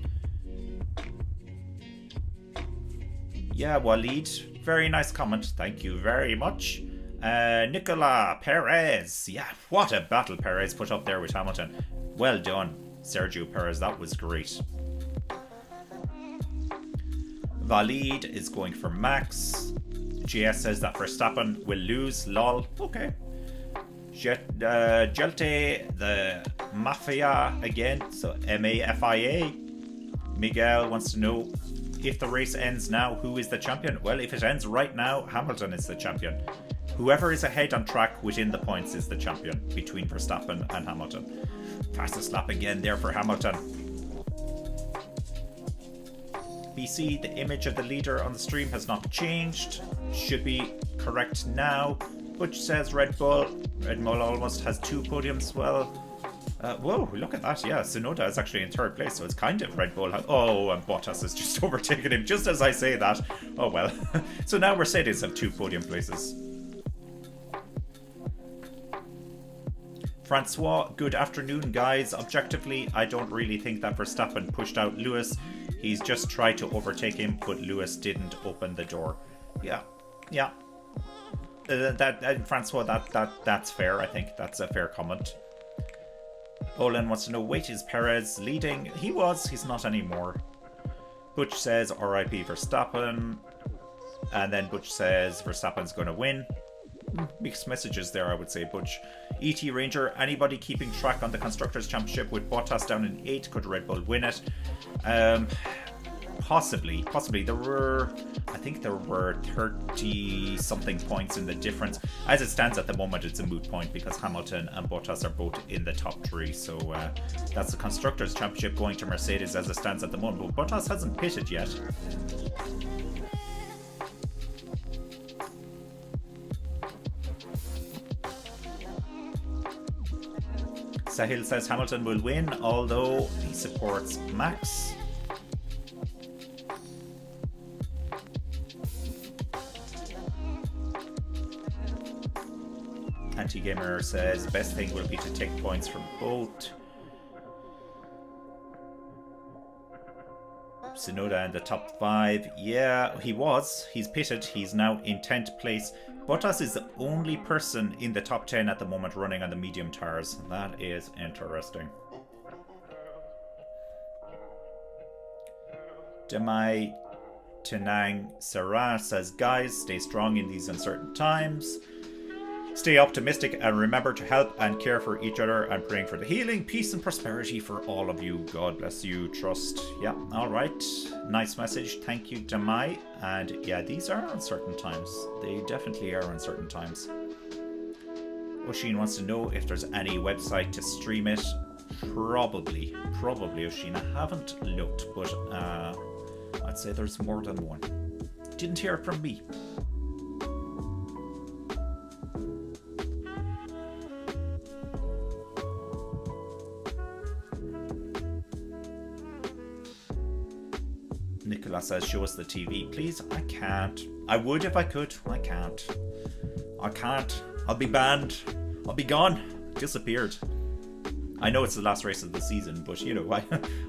Yeah, Waleed, very nice comment, thank you very much. Nicola Perez, yeah, what a battle Perez put up there with Hamilton. Well done, Sergio Perez, that was great. Waleed is going for Max. GS says that Verstappen will lose, lol, okay. Jelte, the Mafia again, so M-A-F-I-A. Miguel wants to know, if the race ends now, who is the champion? Well, if it ends right now, Hamilton is the champion. Whoever is ahead on track within the points is the champion between Verstappen and Hamilton. Fastest lap again there for Hamilton. BC, the image of the leader on the stream has not changed. Should be correct now. Butch says Red Bull. Red Bull almost has 2 podiums. Well, whoa, look at that. Yeah, Tsunoda is actually in 3rd place, so it's kind of Red Bull. Oh, and Bottas has just overtaken him just as I say that. Oh, well. So now Mercedes have 2 podium places. Francois, good afternoon, guys. Objectively, I don't really think that Verstappen pushed out Lewis. He's just tried to overtake him, but Lewis didn't open the door. Yeah. Francois, that's fair. I think that's a fair comment. Olin wants to know, wait, is Perez leading? He was, he's not anymore. Butch says RIP Verstappen. And then Butch says Verstappen's going to win. Mixed messages there, I would say, Butch. ET Ranger, anybody keeping track on the Constructors' Championship with Bottas down in 8? Could Red Bull win it? Possibly. I think there were 30 something points in the difference. As it stands at the moment, it's a moot point because Hamilton and Bottas are both in the top 3. So that's the Constructors' Championship going to Mercedes as it stands at the moment. But Bottas hasn't pitted yet. Sahil says Hamilton will win, although he supports Max. Anti-Gamer says best thing will be to take points from both. Tsunoda in the top 5. Yeah, he was. He's pitted. He's now in 10th place. Bottas is the only person in the top 10 at the moment running on the medium tires. That is interesting. Demai Tenang Sarah says, guys, stay strong in these uncertain times. Stay optimistic and remember to help and care for each other, and praying for the healing, peace and prosperity for all of you. God bless you. Trust. Yeah, alright. Nice message. Thank you, Demai. And yeah, these are uncertain times. They definitely are uncertain times. Oshin wants to know if there's any website to stream it. Probably, Oshin. I haven't looked, but I'd say there's more than one. Didn't hear it from me. Nicola says, show us the TV, please. I can't. I would if I could. I can't. I'll be banned. I'll be gone. Disappeared. I know it's the last race of the season, but you know,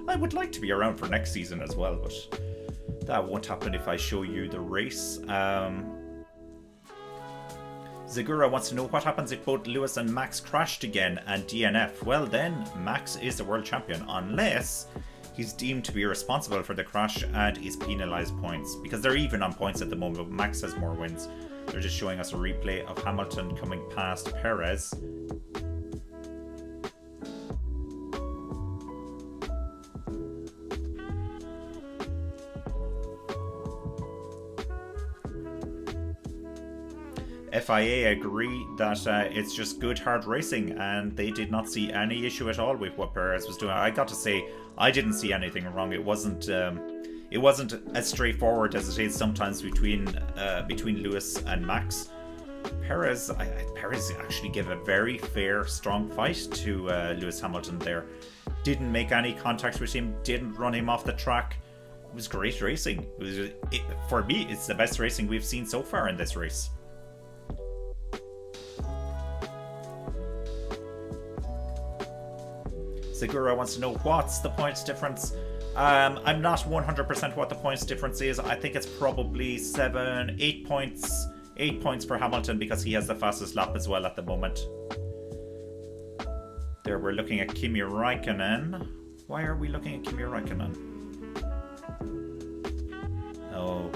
I would like to be around for next season as well, but That won't happen if I show you the race. Zagura wants to know what happens if both Lewis and Max crashed again and DNF. Well then, Max is the world champion unless he's deemed to be responsible for the crash and is penalised points. Because they're even on points at the moment, but Max has more wins. They're just showing us a replay of Hamilton coming past Perez. FIA agree that it's just good hard racing, and they did not see any issue at all with what Perez was doing. I got to say, I didn't see anything wrong. It wasn't as straightforward as it is sometimes between Lewis and Max. Perez actually gave a very fair, strong fight to Lewis Hamilton there. Didn't make any contact with him, didn't run him off the track. It was great racing. For me, it's the best racing we've seen so far in this race. Segura wants to know what's the points difference. I'm not 100% what the points difference is. I think it's probably 8 points. 8 points for Hamilton because he has the fastest lap as well at the moment. There we're looking at Kimi Raikkonen. Why are we looking at Kimi Raikkonen? Oh,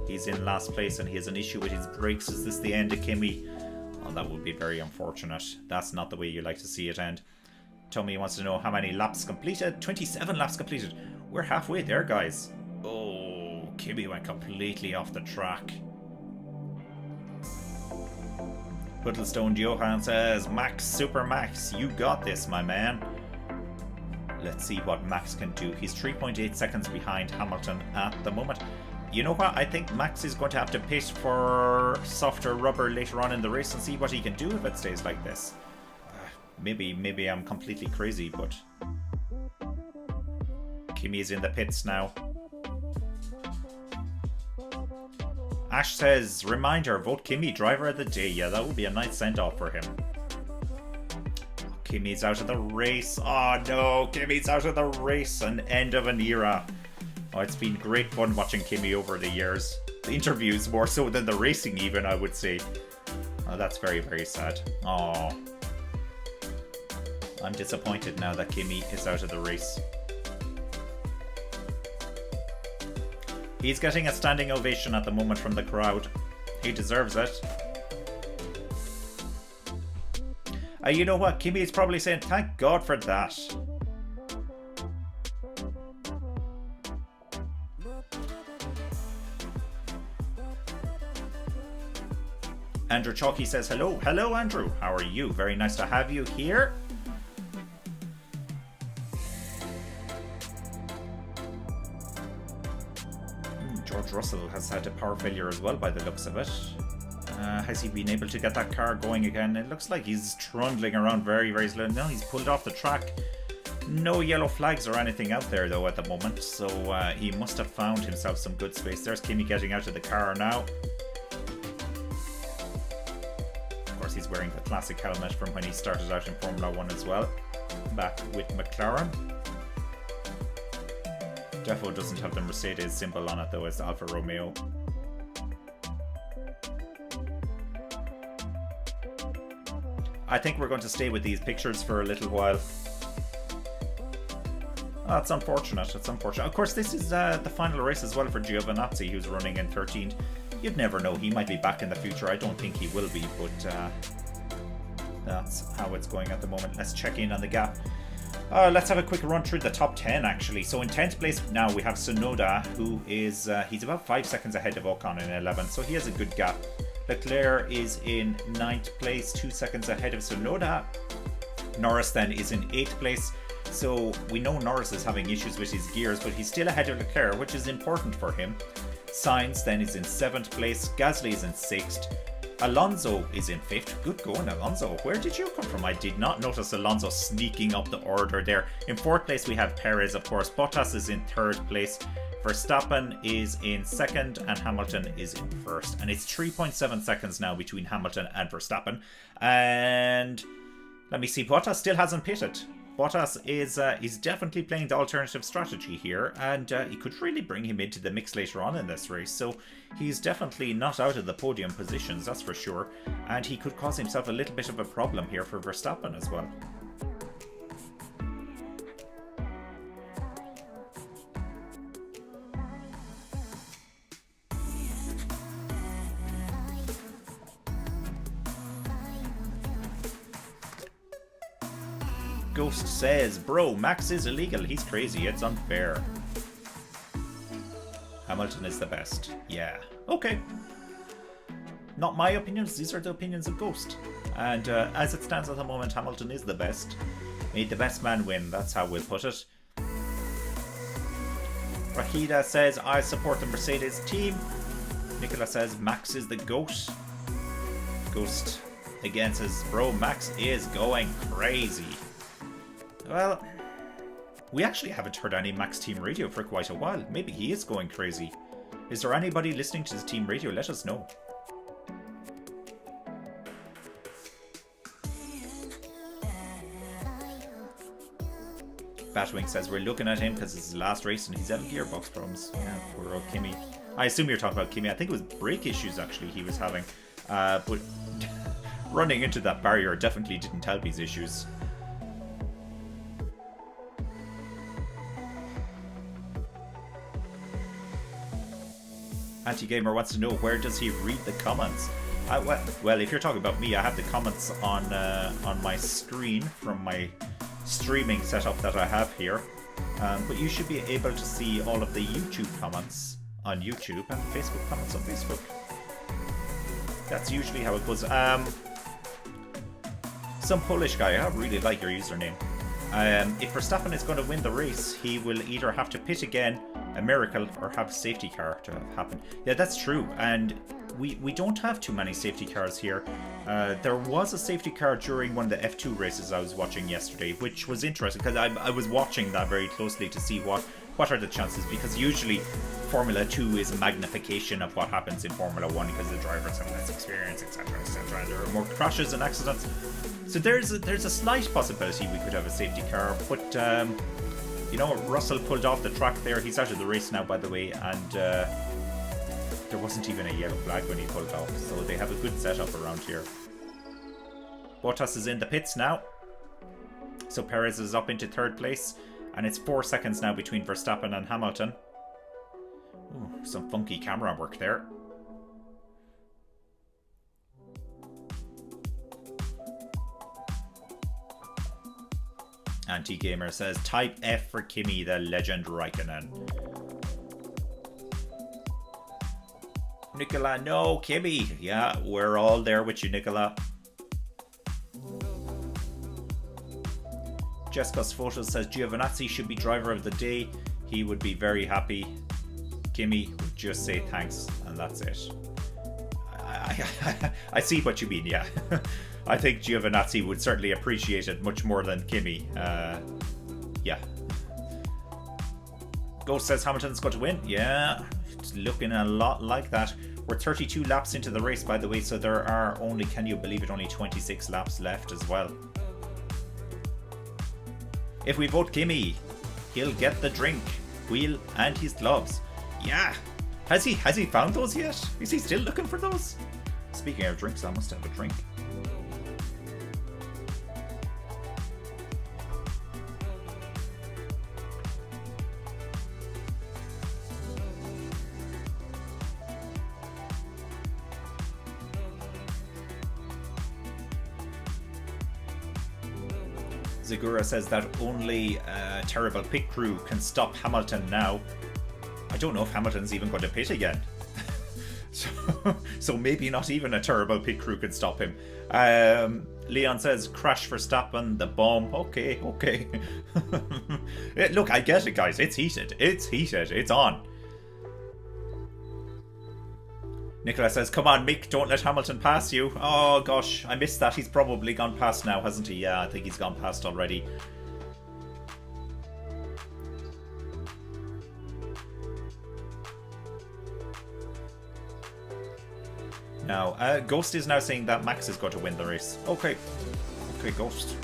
he's in last place and he has an issue with his brakes. Is this the end of Kimi? Oh, that would be very unfortunate. That's not the way you like to see it end. Tommy wants to know how many laps completed. 27 laps completed. We're halfway there, guys. Oh, Kimi went completely off the track. Huddlestone Johan says, Max, Super Max, you got this, my man. Let's see what Max can do. He's 3.8 seconds behind Hamilton at the moment. You know what? I think Max is going to have to pit for softer rubber later on in the race and see what he can do if it stays like this. Maybe I'm completely crazy, but Kimi's in the pits now. Ash says, reminder, vote Kimi driver of the day. Yeah, that would be a nice send-off for him. Kimi's out of the race. Oh no, Kimi's out of the race. An end of an era. Oh, it's been great fun watching Kimi over the years. The interviews more so than the racing even, I would say. Oh, that's very, very sad. Oh. I'm disappointed now that Kimi is out of the race. He's getting a standing ovation at the moment from the crowd. He deserves it. You know what? Kimi is probably saying, thank God for that. Andrew Chalky says, hello. Hello, Andrew. How are you? Very nice to have you here. George Russell has had a power failure as well by the looks of it. Has he been able to get that car going again? It looks like he's trundling around very, very slow. No, he's pulled off the track. No yellow flags or anything out there though at the moment, so he must have found himself some good space. There's Kimi getting out of the car now. Of course, he's wearing the classic helmet from when he started out in Formula 1 as well, back with McLaren. Defo doesn't have the Mercedes symbol on it though, it's Alfa Romeo. I think we're going to stay with these pictures for a little while. Oh, it's unfortunate, it's unfortunate. Of course, this is the final race as well for Giovinazzi, who's running in 13th. You'd never know, he might be back in the future. I don't think he will be, but that's how it's going at the moment. Let's check in on the gap. Let's have a quick run through the top 10 actually. So in 10th place now we have Tsunoda, who is he's about 5 seconds ahead of Ocon in 11th, so he has a good gap. Leclerc is in 9th place, 2 seconds ahead of Tsunoda. Norris then is in 8th place. So we know Norris is having issues with his gears, but he's still ahead of Leclerc, which is important for him. Sainz then is in 7th place. Gasly is in 6th. Alonso is in 5th. Good going, Alonso. Where did you come from? I did not notice Alonso sneaking up the order there. In 4th place we have Perez, of course. Bottas is in 3rd place. Verstappen is in 2nd and Hamilton is in 1st. And it's 3.7 seconds now between Hamilton and Verstappen. And let me see, Bottas still hasn't pitted. Bottas is he's definitely playing the alternative strategy here, and he could really bring him into the mix later on in this race. So he's definitely not out of the podium positions, that's for sure. And he could cause himself a little bit of a problem here for Verstappen as well. Ghost says, bro, Max is illegal. He's crazy. It's unfair. Hamilton is the best. Yeah. Okay. Not my opinions. These are the opinions of Ghost. And as it stands at the moment, Hamilton is the best. May the best man win. That's how we'll put it. Rahida says, I support the Mercedes team. Nicola says, Max is the GOAT. Ghost again says, bro, Max is going crazy. Well, we actually haven't heard any Max team radio for quite a while. Maybe he is going crazy. Is there anybody listening to his team radio? Let us know. Batwing says we're looking at him because it's his last race and he's having gearbox problems. Yeah, poor old Kimi. I assume you're talking about Kimi. I think it was brake issues actually he was having. But running into that barrier definitely didn't help his issues. Anti-Gamer wants to know, where does he read the comments? Well, if you're talking about me, I have the comments on my screen from my streaming setup that I have here. But you should be able to see all of the YouTube comments on YouTube and Facebook comments on Facebook. That's usually how it goes. Some Polish guy, I really like your username. If Verstappen is going to win the race, he will either have to pit again, a miracle, or have a safety car to happen. Yeah, that's true, and we don't have too many safety cars here. There was a safety car during one of the F2 races I was watching yesterday, which was interesting because I was watching that very closely to see what are the chances, because usually Formula 2 is a magnification of what happens in Formula 1 because the drivers have less experience, etc, and there are more crashes and accidents. So there's a slight possibility we could have a safety car, but you know, Russell pulled off the track there. He's out of the race now, by the way, and there wasn't even a yellow flag when he pulled off, so they have a good setup around here. Bottas is in the pits now, so Perez is up into third place, and it's 4 seconds now between Verstappen and Hamilton. Ooh, some funky camera work there. Anti-Gamer says, type F for Kimi, the legend Raikkonen. Nicola, no, Kimi. Yeah, we're all there with you, Nicola. Jessica's Photo says, Giovinazzi should be driver of the day. He would be very happy. Kimi would just say thanks, and that's it. I see what you mean, yeah. I think Giovinazzi would certainly appreciate it much more than Kimi. Yeah. Ghost says Hamilton's going to win. Yeah, it's looking a lot like that. We're 32 laps into the race, by the way, so there are only, can you believe it, only 26 laps left as well. If we vote Kimi, he'll get the drink, wheel, and his gloves. Yeah. Has he found those yet? Is he still looking for those? Speaking of drinks, I must have a drink. Zagura says that only a terrible pit crew can stop Hamilton now. I don't know if Hamilton's even going to pit again. so maybe not even a terrible pit crew can stop him. Leon says, crash Verstappen, the bomb. Okay. Look, I get it, guys. It's heated. It's on. Nicola says, come on, Mick, don't let Hamilton pass you. Oh, gosh, I missed that. He's probably gone past now, hasn't he? Yeah, I think he's gone past already. Now, Ghost is now saying that Max is going to win the race. Okay, Ghost.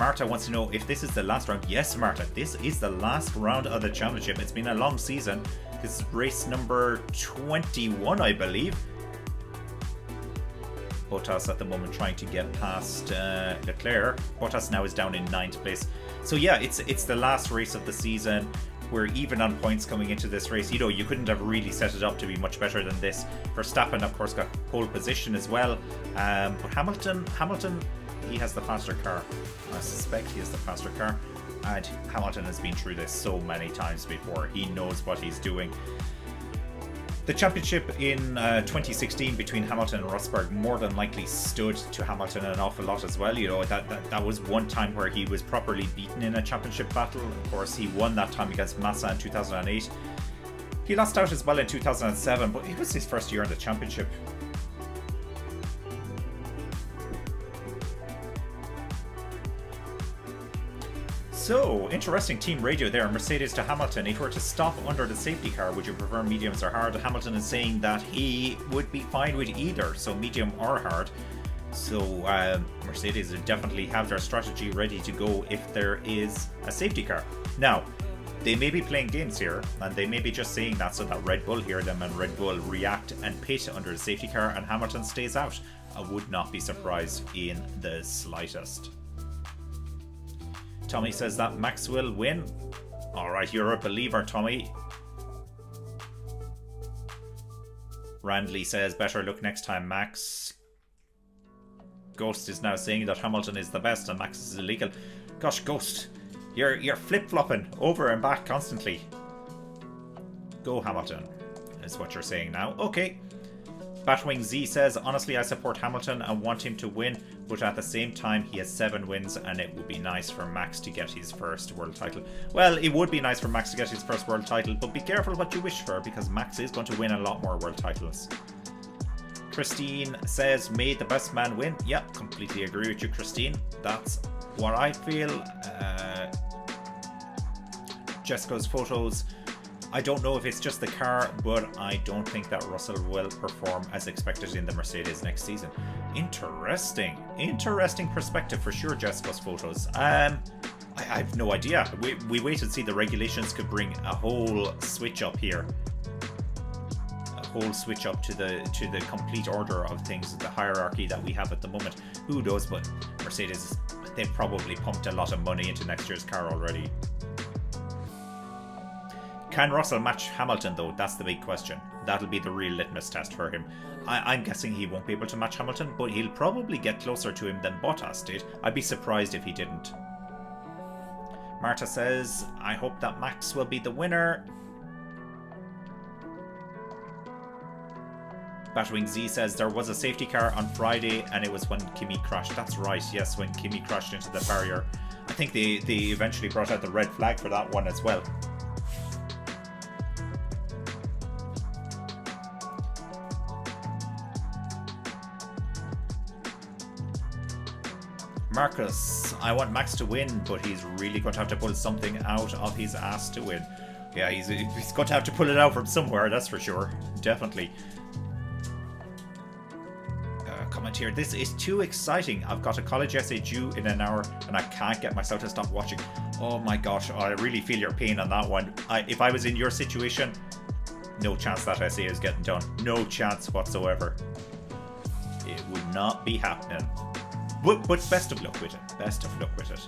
Marta wants to know if this is the last round. Yes, Marta, this is the last round of the championship. It's been a long season. This is race number 21, I believe. Bottas at the moment trying to get past Leclerc. Bottas now is down in 9th place. So yeah, it's the last race of the season. We're even on points coming into this race. You know, you couldn't have really set it up to be much better than this. Verstappen, of course, got pole position as well. But Hamilton, he has the faster car. I suspect he has the faster car. And Hamilton has been through this so many times before. He knows what he's doing. The championship in 2016 between Hamilton and Rosberg more than likely stood to Hamilton an awful lot as well. You know, that was one time where he was properly beaten in a championship battle. Of course, he won that time against Massa in 2008. He lost out as well in 2007, but it was his first year in the championship. So, interesting team radio there. Mercedes to Hamilton. If we were to stop under the safety car, would you prefer mediums or hard? Hamilton is saying that he would be fine with either, so medium or hard. So, Mercedes would definitely have their strategy ready to go if there is a safety car. Now, they may be playing games here, and they may be just saying that so that Red Bull hear them and Red Bull react and pit under the safety car and Hamilton stays out. I would not be surprised in the slightest. Tommy says that Max will win. Alright, you're a believer, Tommy. Randley says, better luck next time, Max. Ghost is now saying that Hamilton is the best and Max is illegal. Gosh, Ghost, you're flip-flopping over and back constantly. Go Hamilton, is what you're saying now. Okay. Batwing Z says, honestly, I support Hamilton and want him to win, but at the same time, he has 7 wins and it would be nice for Max to get his first world title. Well, it would be nice for Max to get his first world title, but be careful what you wish for, because Max is going to win a lot more world titles. Christine says, may the best man win. Yeah, completely agree with you, Christine. That's what I feel. Jessica's photos. I don't know if it's just the car, but I don't think that Russell will perform as expected in the Mercedes next season. Interesting perspective for sure, Jessica's photos. I have no idea. We wait and see. The regulations could bring a whole switch up here. A whole switch up to the complete order of things, the hierarchy that we have at the moment. Who knows, but Mercedes, they've probably pumped a lot of money into next year's car already. Can Russell match Hamilton though? That's the big question. That'll be the real litmus test for him. I'm guessing he won't be able to match Hamilton, but he'll probably get closer to him than Bottas did. I'd be surprised if he didn't. Marta says, I hope that Max will be the winner. Batwing Z says, there was a safety car on Friday and it was when Kimi crashed. That's right, yes, when Kimi crashed into the barrier. I think they eventually brought out the red flag for that one as well. Marcus, I want Max to win, but he's really going to have to pull something out of his ass to win. Yeah, he's going to have to pull it out from somewhere, that's for sure. Definitely. Comment here. This is too exciting. I've got a college essay due in an hour and I can't get myself to stop watching. Oh my gosh, I really feel your pain on that one. If I was in your situation, no chance that essay is getting done. No chance whatsoever. It would not be happening. But best of luck with it. Best of luck with it.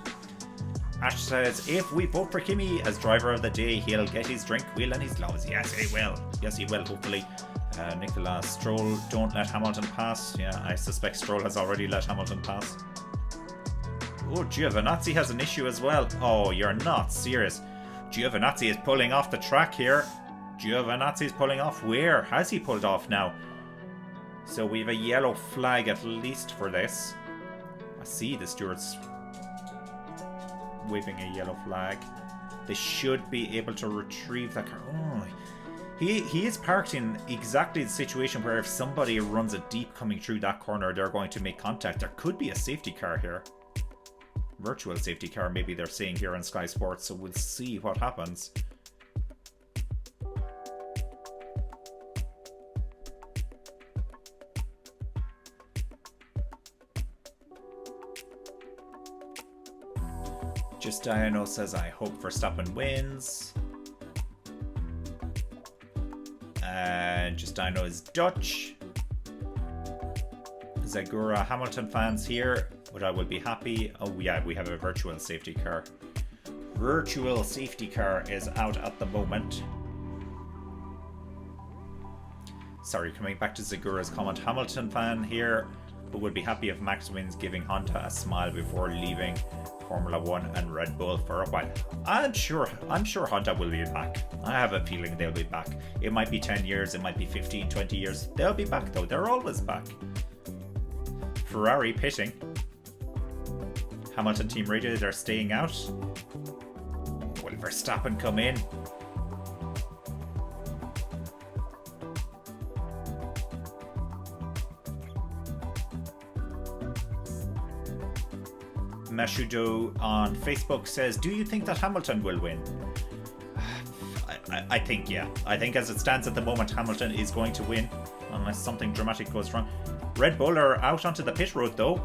Ash says, if we vote for Kimi as driver of the day, he'll get his drink wheel and his gloves. Yes, he will. Yes, he will, hopefully. Nicola, Stroll, don't let Hamilton pass. Yeah, I suspect Stroll has already let Hamilton pass. Oh, Giovinazzi has an issue as well. Oh, you're not serious. Giovinazzi is pulling off the track here. Giovinazzi is pulling off. Where has he pulled off now? So we have a yellow flag at least for this. I see the stewards waving a yellow flag. They should be able to retrieve that car. Oh, he is parked in exactly the situation where if somebody runs a deep coming through that corner, they're going to make contact. There could be a safety car here. Virtual safety car, maybe they're saying here on Sky Sports, so we'll see what happens. Giustino says, I hope Verstappen wins. And Giustino is Dutch. Zagura Hamilton fans here, but I will be happy. Oh yeah, we have a virtual safety car. Virtual safety car is out at the moment. Sorry, coming back to Zagura's comment. Hamilton fan here, but would be happy if Max wins, giving Honda a smile before leaving Formula 1 and Red Bull for a while. I'm sure Honda will be back. I have a feeling they'll be back. It might be 10 years, it might be 15, 20 years. They'll be back though, they're always back. Ferrari pitting. Hamilton team radio, they're staying out. Will Verstappen come in? Mashudo on Facebook says, do you think that Hamilton will win? I think, yeah. I think as it stands at the moment, Hamilton is going to win, unless something dramatic goes wrong. Red Bull are out onto the pit road, though.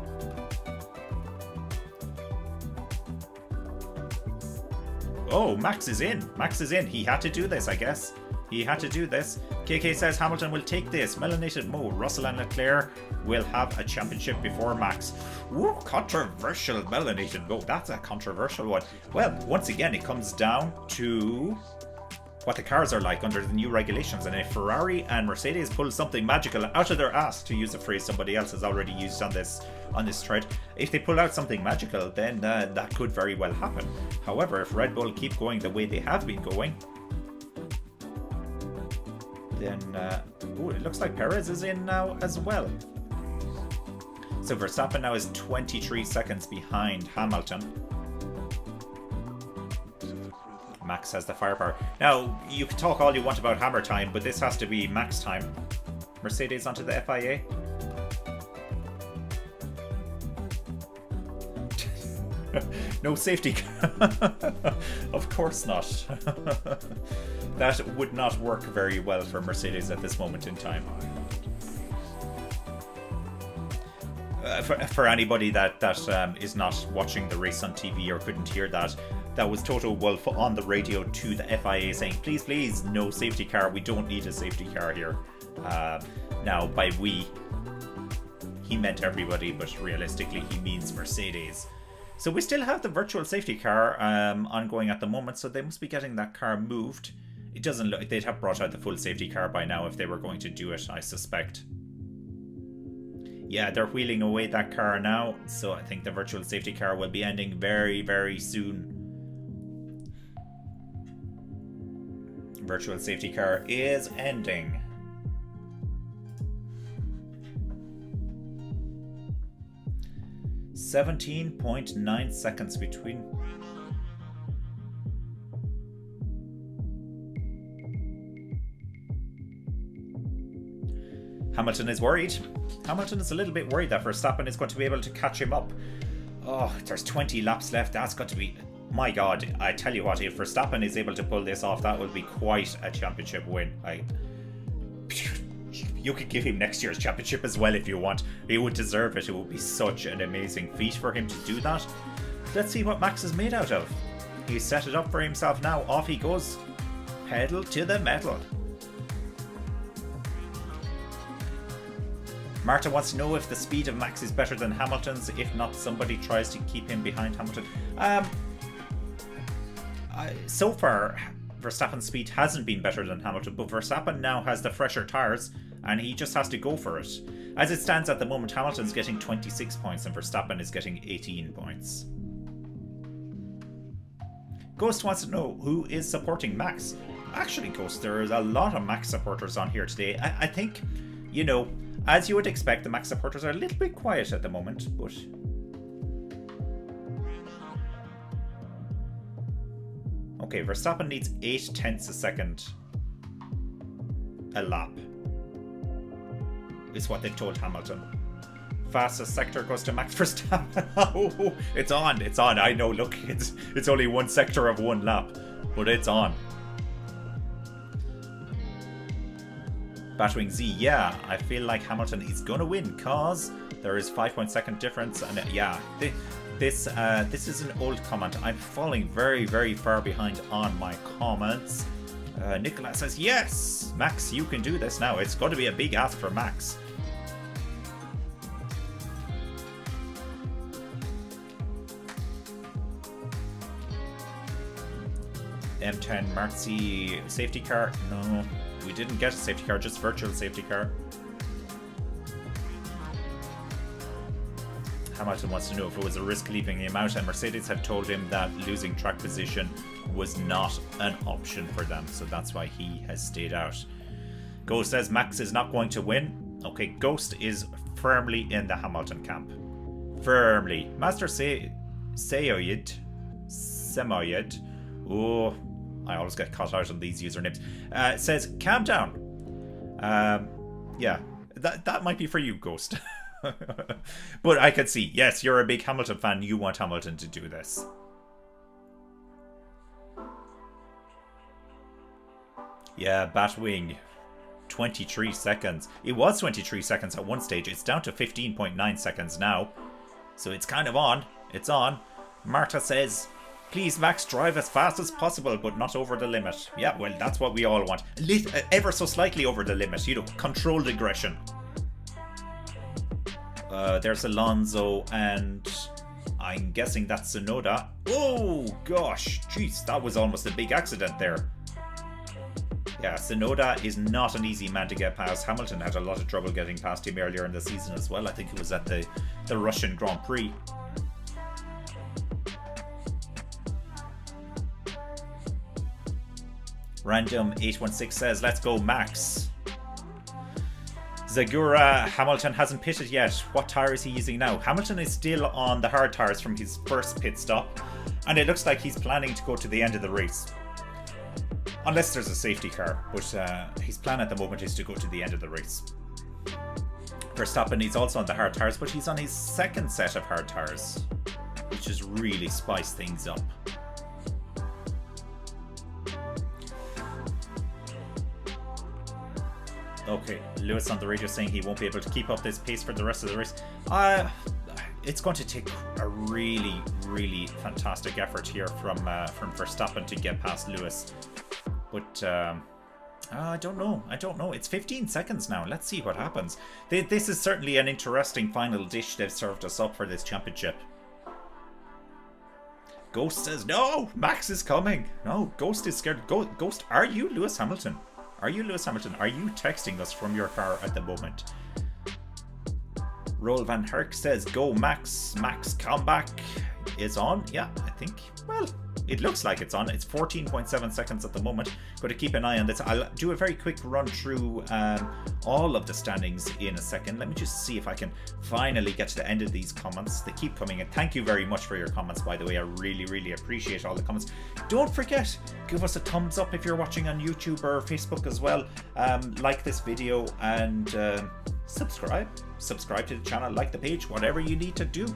Oh, Max is in. Max is in. He had to do this, I guess. He had to do this. KK says Hamilton will take this. Melanated Mo, Russell and Leclerc will have a championship before Max. Ooh, controversial Melanated Mo. That's a controversial one. Well, once again, it comes down to what the cars are like under the new regulations. And if Ferrari and Mercedes pull something magical out of their ass, to use a phrase somebody else has already used on this thread, if they pull out something magical, then that could very well happen. However, if Red Bull keep going the way they have been going, then it looks like Perez is in now as well. So Verstappen now is 23 seconds behind Hamilton. Max has the firepower. Now, you can talk all you want about hammer time, but this has to be Max time. Mercedes onto the FIA. No safety car. Of course not. That would not work very well for Mercedes at this moment in time. For anybody that is not watching the race on TV or couldn't hear that, that was Toto Wolff on the radio to the FIA saying, please, please, no safety car. We don't need a safety car here. Now, by we, he meant everybody, but realistically, he means Mercedes. So we still have the virtual safety car ongoing at the moment, so they must be getting that car moved. It doesn't look like they'd have brought out the full safety car by now if they were going to do it, I suspect. Yeah, they're wheeling away that car now, so I think the virtual safety car will be ending very, very soon. Virtual safety car is ending. .9 seconds between. Hamilton is worried. Hamilton is a little bit worried that Verstappen is going to be able to catch him up. Oh, there's 20 laps left. That's got to be... My God, I tell you what, if Verstappen is able to pull this off, that will be quite a championship win. You could give him next year's championship as well if you want. He would deserve it. It would be such an amazing feat for him to do that. Let's see what Max is made out of. He's set it up for himself now. Off he goes. Pedal to the metal. Marta wants to know if the speed of Max is better than Hamilton's. If not, somebody tries to keep him behind Hamilton. So far, Verstappen's speed hasn't been better than Hamilton, but Verstappen now has the fresher tyres, and he just has to go for it. As it stands at the moment, Hamilton's getting 26 points and Verstappen is getting 18 points. Ghost wants to know who is supporting Max. Actually, Ghost, there is a lot of Max supporters on here today. I think, you know, as you would expect, the Max supporters are a little bit quiet at the moment, but... Okay, Verstappen needs 0.8 a second a lap, is what they've told Hamilton. Fastest sector goes to Max Verstappen. Oh, it's on. I know, look, it's only one sector of one lap, but it's on. Batwing Z, yeah, I feel like Hamilton is gonna win, cause there is 5.2 difference, and yeah, This is an old comment. I'm falling very, very far behind on my comments. Nicola says, yes, Max, you can do this now. It's going to be a big ask for Max. M10 Marzi safety car. No, we didn't get a safety car, just virtual safety car. Hamilton wants to know if it was a risk leaving him out, and Mercedes had told him that losing track position was not an option for them, so that's why he has stayed out. Ghost says Max is not going to win. Okay, Ghost is firmly in the Hamilton camp. Firmly. Master Semoyed. Oh, I always get caught out on these usernames. Says, calm down. Yeah, that might be for you, Ghost. But I can see, yes, you're a big Hamilton fan. You want Hamilton to do this. Yeah, Batwing. 23 seconds. It was 23 seconds at one stage. It's down to 15.9 seconds now. So it's kind of on. It's on. Marta says, please, Max, drive as fast as possible, but not over the limit. Yeah, well, that's what we all want. Ever so slightly over the limit. You know, controlled aggression. There's Alonso, and I'm guessing that's Tsunoda. Oh, gosh. Jeez, that was almost a big accident there. Yeah, Tsunoda is not an easy man to get past. Hamilton had a lot of trouble getting past him earlier in the season as well. I think it was at the Russian Grand Prix. Random 816 says, let's go, Max. Zagura, Hamilton hasn't pitted yet. What tyre is he using now? Hamilton is still on the hard tyres from his first pit stop, and it looks like he's planning to go to the end of the race. Unless there's a safety car, but his plan at the moment is to go to the end of the race. Verstappen is also on the hard tyres, but he's on his second set of hard tyres, which has really spiced things up. Okay, Lewis on the radio saying he won't be able to keep up this pace for the rest of the race. It's going to take a really, really fantastic effort here from Verstappen to get past Lewis. But I don't know. It's 15 seconds now. Let's see what happens. This is certainly an interesting final dish they've served us up for this championship. Ghost says, no, Max is coming. No, Ghost is scared. Ghost, are you Lewis Hamilton? Are you Lewis Hamilton? Are you texting us from your car at the moment? Roel van Herk says, go Max. Max comeback is on. Yeah, I think, well, it looks like it's on. It's 14.7 seconds at the moment. Got to keep an eye on this. I'll do a very quick run through all of the standings in a second. Let me just see if I can finally get to the end of these comments. They keep coming in. Thank you very much for your comments, by the way. I really, really appreciate all the comments. Don't forget, give us a thumbs up if you're watching on YouTube or Facebook as well. Like this video and subscribe to the channel, like the page, whatever you need to do.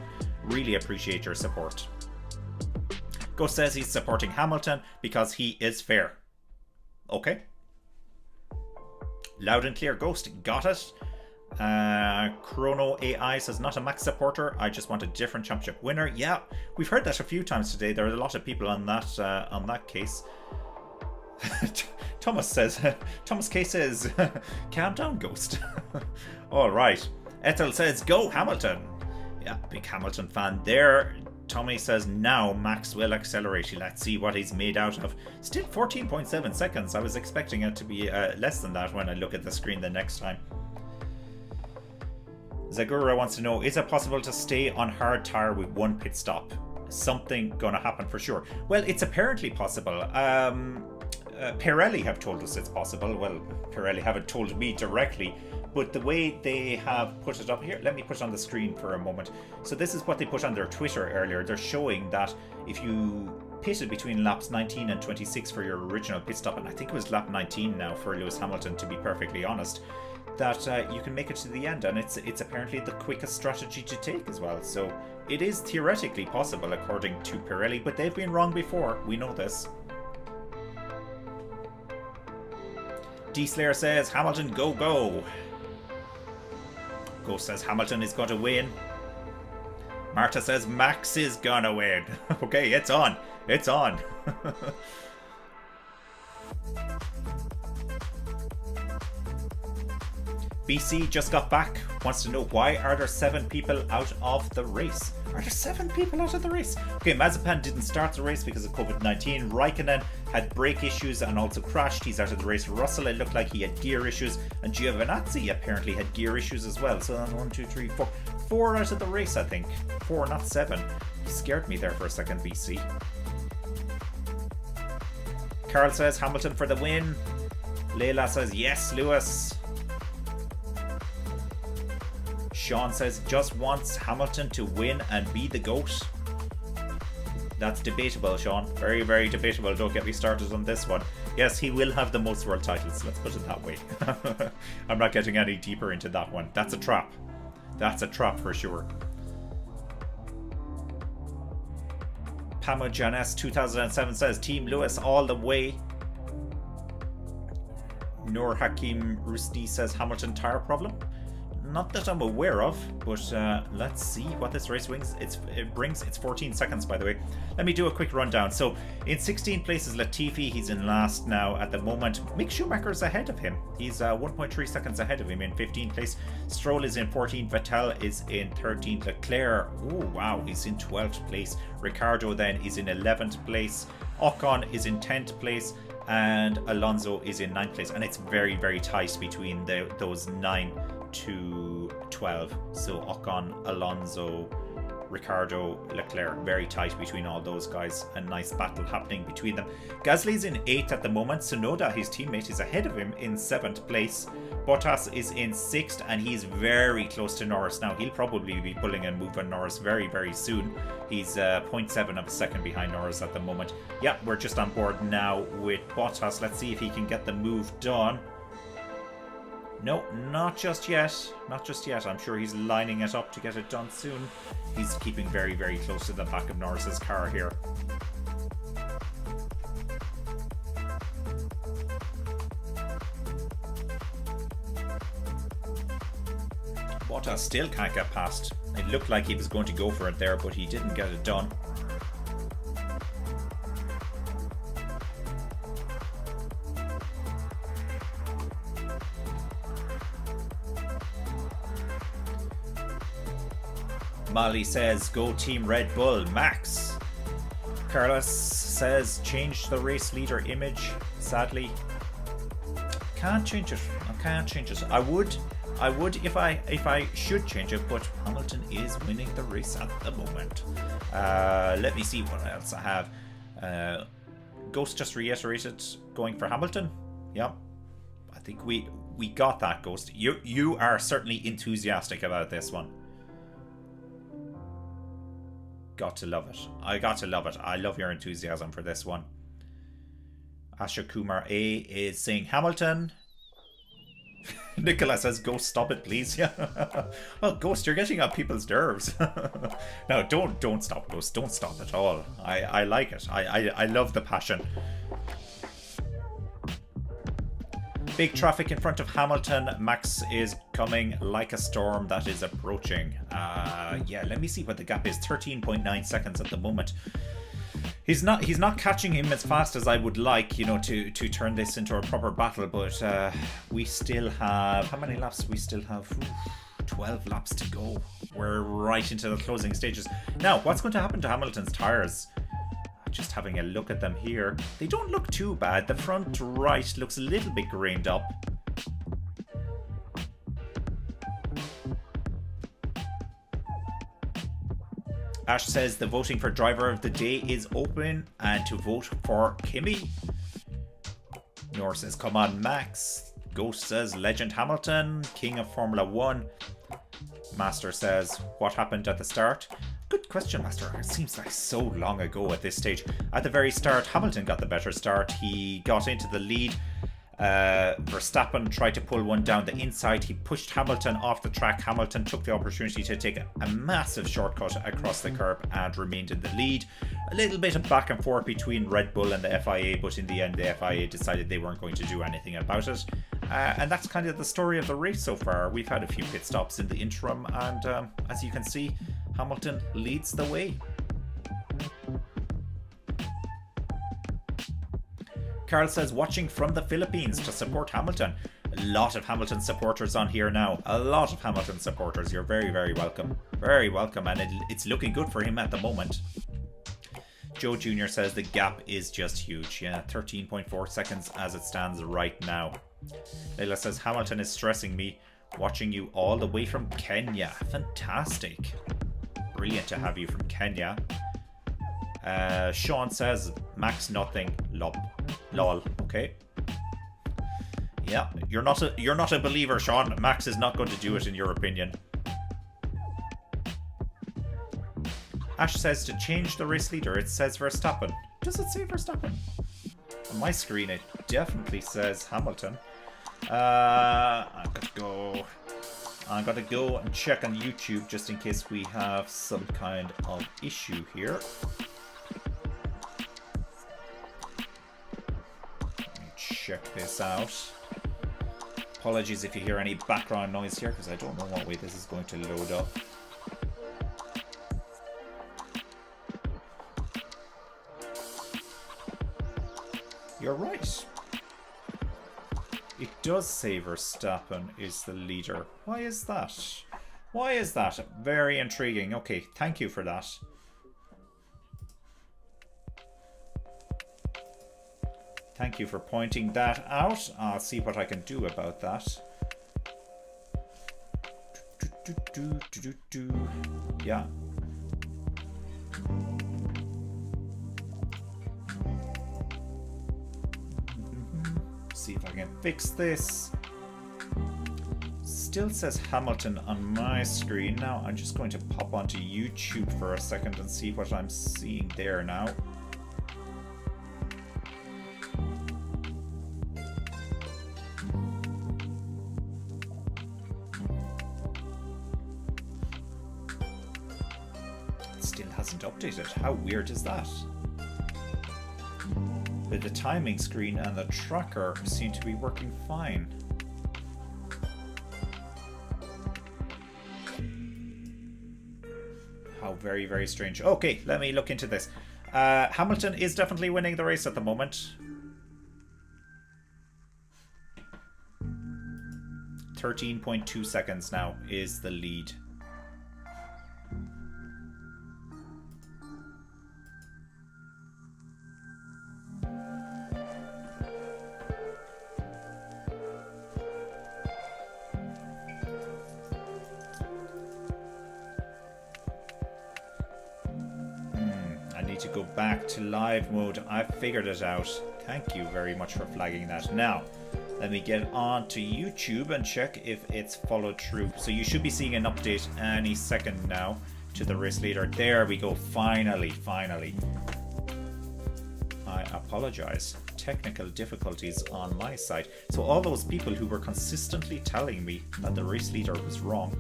Really appreciate your support. Ghost says he's supporting Hamilton because he is fair. Okay. Loud and clear, Ghost. Got it. Chrono AI says, not a Max supporter. I just want a different championship winner. Yeah, we've heard that a few times today. There are a lot of people on that case. Thomas K says, calm down, Ghost. All right. Ethel says, go Hamilton. Yeah, big Hamilton fan there. Tommy says, now Max will accelerate. Let's see what he's made out of. Still 14.7 seconds. I was expecting it to be less than that when I look at the screen the next time. Zagura wants to know, is it possible to stay on hard tyre with one pit stop? Something gonna happen for sure. Well, it's apparently possible. Pirelli have told us it's possible. Well, Pirelli haven't told me directly, but the way they have put it up here, let me put it on the screen for a moment. So this is what they put on their Twitter earlier. They're showing that if you pitted between laps 19 and 26 for your original pit stop, and I think it was lap 19 now for Lewis Hamilton, to be perfectly honest, that you can make it to the end, and it's apparently the quickest strategy to take as well. So it is theoretically possible according to Pirelli, but they've been wrong before. We know this. D-Slayer says, Hamilton, go, go. Ghost says Hamilton is going to win. Marta says Max is gonna win. Okay, it's on. It's on. BC just got back. Wants to know, why are there 7 people out of the race? Are there 7 people out of the race? Okay, Mazepin didn't start the race because of COVID-19. Raikkonen had brake issues and also crashed. He's out of the race. Russell, it looked like he had gear issues. And Giovinazzi apparently had gear issues as well. So 1, 2, 3, 4. 4 out of the race, I think. 4, not 7. You scared me there for a second, BC. Carl says Hamilton for the win. Leila says yes, Lewis. Sean says just wants Hamilton to win and be the GOAT. That's debatable, Sean. Very, very debatable. Don't get me started on this one. Yes, he will have the most world titles. Let's put it that way. I'm not getting any deeper into that one. That's a trap. That's a trap for sure. Pamo Janes 2007 says Team Lewis all the way. Noor Hakim Rusdi says Hamilton tire problem. Not that I'm aware of, but let's see what this race brings. It brings. It's 14 seconds, by the way. Let me do a quick rundown. So, in 16 places, Latifi, he's in last now at the moment. Mick Schumacher's ahead of him. He's 1.3 seconds ahead of him in 15th place. Stroll is in 14th. Vettel is in 13th. Leclerc, oh wow, he's in 12th place. Ricciardo then is in 11th place. Ocon is in 10th place. And Alonso is in 9th place. And it's very, very tight between those 9 to 12. So Ocon, Alonso, Ricciardo, Leclerc, very tight between all those guys. A nice battle happening between them. Gasly's in 8th at the moment. Tsunoda, his teammate, is ahead of him in 7th place. Bottas is in 6th and he's very close to Norris now. He'll probably be pulling and moving Norris very, very soon. He's 0.7 of a second behind Norris at the moment. Yeah, we're just on board now with Bottas. Let's see if he can get the move done. No, not just yet. Not just yet. I'm sure he's lining it up to get it done soon. He's keeping very, very close to the back of Norris's car here. Bottas still can't get past. It looked like he was going to go for it there, but he didn't get it done. Molly says, go Team Red Bull, Max. Carlos says, change the race leader image. Sadly, can't change it. I can't change it. I would if I should change it, but Hamilton is winning the race at the moment. Let me see what else I have. Ghost just reiterated going for Hamilton. Yep. I think we got that, Ghost. You are certainly enthusiastic about this one. Got to love it. I got to love it. I love your enthusiasm for this one. Asha Kumar A is saying Hamilton. Nicola says, Ghost, stop it, please. Yeah. Well, Ghost, you're getting on people's nerves. No, don't stop, Ghost. Don't stop at all. I like it. I love the passion. Big traffic in front of Hamilton. Max is coming like a storm that is approaching. Yeah, let me see what the gap is. 13.9 seconds at the moment. He's not catching him as fast as I would like, you know, to turn this into a proper battle, but we still have, how many laps? We still have 12 laps to go. We're right into the closing stages. Now, what's going to happen to Hamilton's tyres? Just having a look at them here. They don't look too bad. The front right looks a little bit grained up. Ash says the voting for driver of the day is open and to vote for Kimi. Nor says come on Max. Ghost says legend Hamilton, king of Formula 1. Master says what happened at the start? Good question, Master. It seems like so long ago at this stage. At the very start, Hamilton got the better start. He got into the lead. Verstappen tried to pull one down the inside. He pushed Hamilton off the track. Hamilton took the opportunity to take a massive shortcut across the curb and remained in the lead. A little bit of back and forth between Red Bull and the FIA, but in the end the FIA decided they weren't going to do anything about it. And that's kind of the story of the race so far. We've had a few pit stops in the interim, and as you can see, Hamilton leads the way. Carl says, watching from the Philippines to support Hamilton. A lot of Hamilton supporters on here now. A lot of Hamilton supporters. You're very, very welcome. Very welcome. And it's looking good for him at the moment. Joe Jr. says the gap is just huge. Yeah, 13.4 seconds as it stands right now. Leila says, Hamilton is stressing me. Watching you all the way from Kenya. Fantastic. Brilliant to have you from Kenya. Sean says, Max nothing. Lol. Okay. Yeah, you're not a believer, Sean. Max is not going to do it in your opinion. Ash says to change the race leader, it says Verstappen. Does it say Verstappen? On my screen, it definitely says Hamilton. I'm gonna go and check on YouTube just in case we have some kind of issue here. Let me check this out. Apologies if you hear any background noise here, because I don't know what way this is going to load up. You're right. It does say Verstappen is the leader. Why is that? Why is that? Very intriguing. Okay, thank you for that. Thank you for pointing that out. I'll see what I can do about that. Yeah. See if I can fix this. Still says Hamilton on my screen. Now I'm just going to pop onto YouTube for a second and see what I'm seeing there now. It still hasn't updated. How weird is that? The timing screen and the tracker seem to be working fine. How very, very strange. Okay, let me look into this. Hamilton is definitely winning the race at the moment. 13.2 seconds now is the lead. To go back to live mode. I figured it out. Thank you very much for flagging that. Now let me get on to YouTube and check if it's followed through. So you should be seeing an update any second now to the race leader. There we go. Finally. I apologize. Technical difficulties on my side. So all those people who were consistently telling me that the race leader was wrong,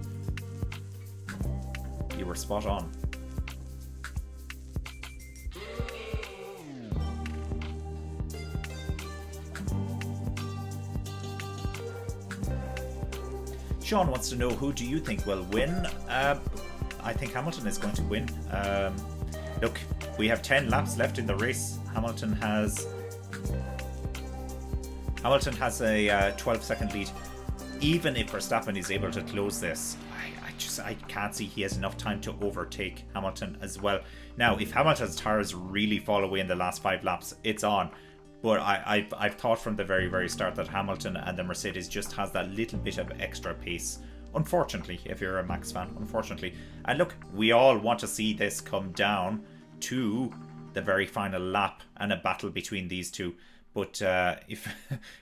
you were spot on. Sean wants to know, who do you think will win? I think Hamilton is going to win. Look, we have 10 laps left in the race. Hamilton has a 12-second lead. Even if Verstappen is able to close this, I can't see he has enough time to overtake Hamilton as well. Now, if Hamilton's tires really fall away in the last 5 laps, it's on. But I've thought from the very, very start that Hamilton and the Mercedes just has that little bit of extra pace. Unfortunately, if you're a Max fan, unfortunately. And look, we all want to see this come down to the very final lap and a battle between these two. But if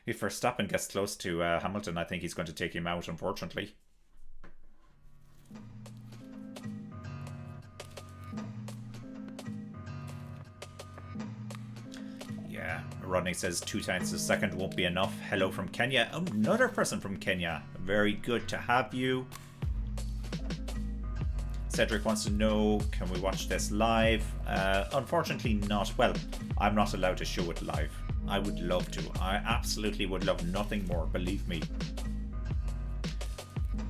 Verstappen gets close to Hamilton, I think he's going to take him out, unfortunately. Rodney says 2 times a second won't be enough. Hello from Kenya. Another person from Kenya. Very good to have you. Cedric wants to know, can we watch this live? Unfortunately not. Well, I'm not allowed to show it live. I would love to. I absolutely would love nothing more, believe me.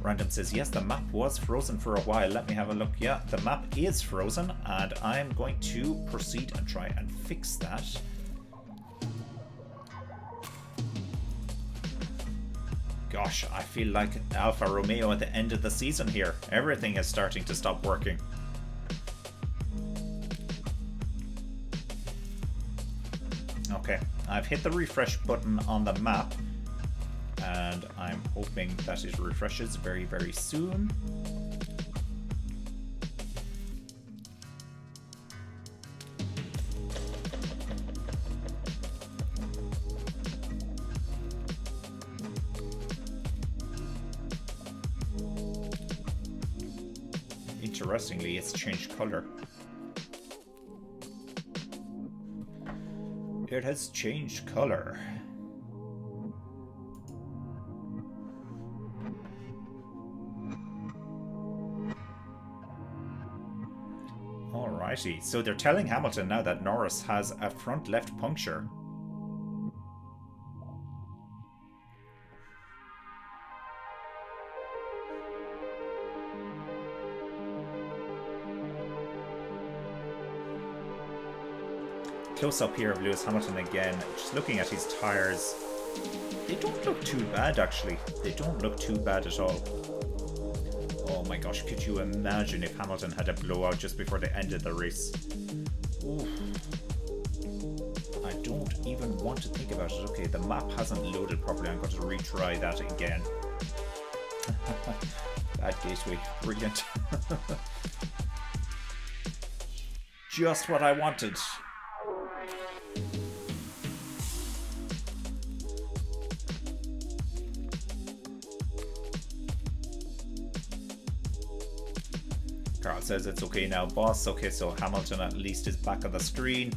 Random says, yes, the map was frozen for a while. Let me have a look. Yeah, the map is frozen, and I'm going to proceed and try and fix that. Gosh, I feel like Alfa Romeo at the end of the season here. Everything is starting to stop working. Okay, I've hit the refresh button on the map, and I'm hoping that it refreshes very, very soon. Interestingly, it's changed color. It has changed color. Alrighty, so they're telling Hamilton now that Norris has a front left puncture. Close up here of Lewis Hamilton again, just looking at his tyres. They don't look too bad, actually. They don't look too bad at all. Oh my gosh, could you imagine if Hamilton had a blowout just before they ended the race? Oof. I don't even want to think about it. Okay, the map hasn't loaded properly. I'm going to retry that again. Bad gateway. Brilliant. Just what I wanted. Carl says it's okay now, boss. Okay, so Hamilton at least is back on the screen.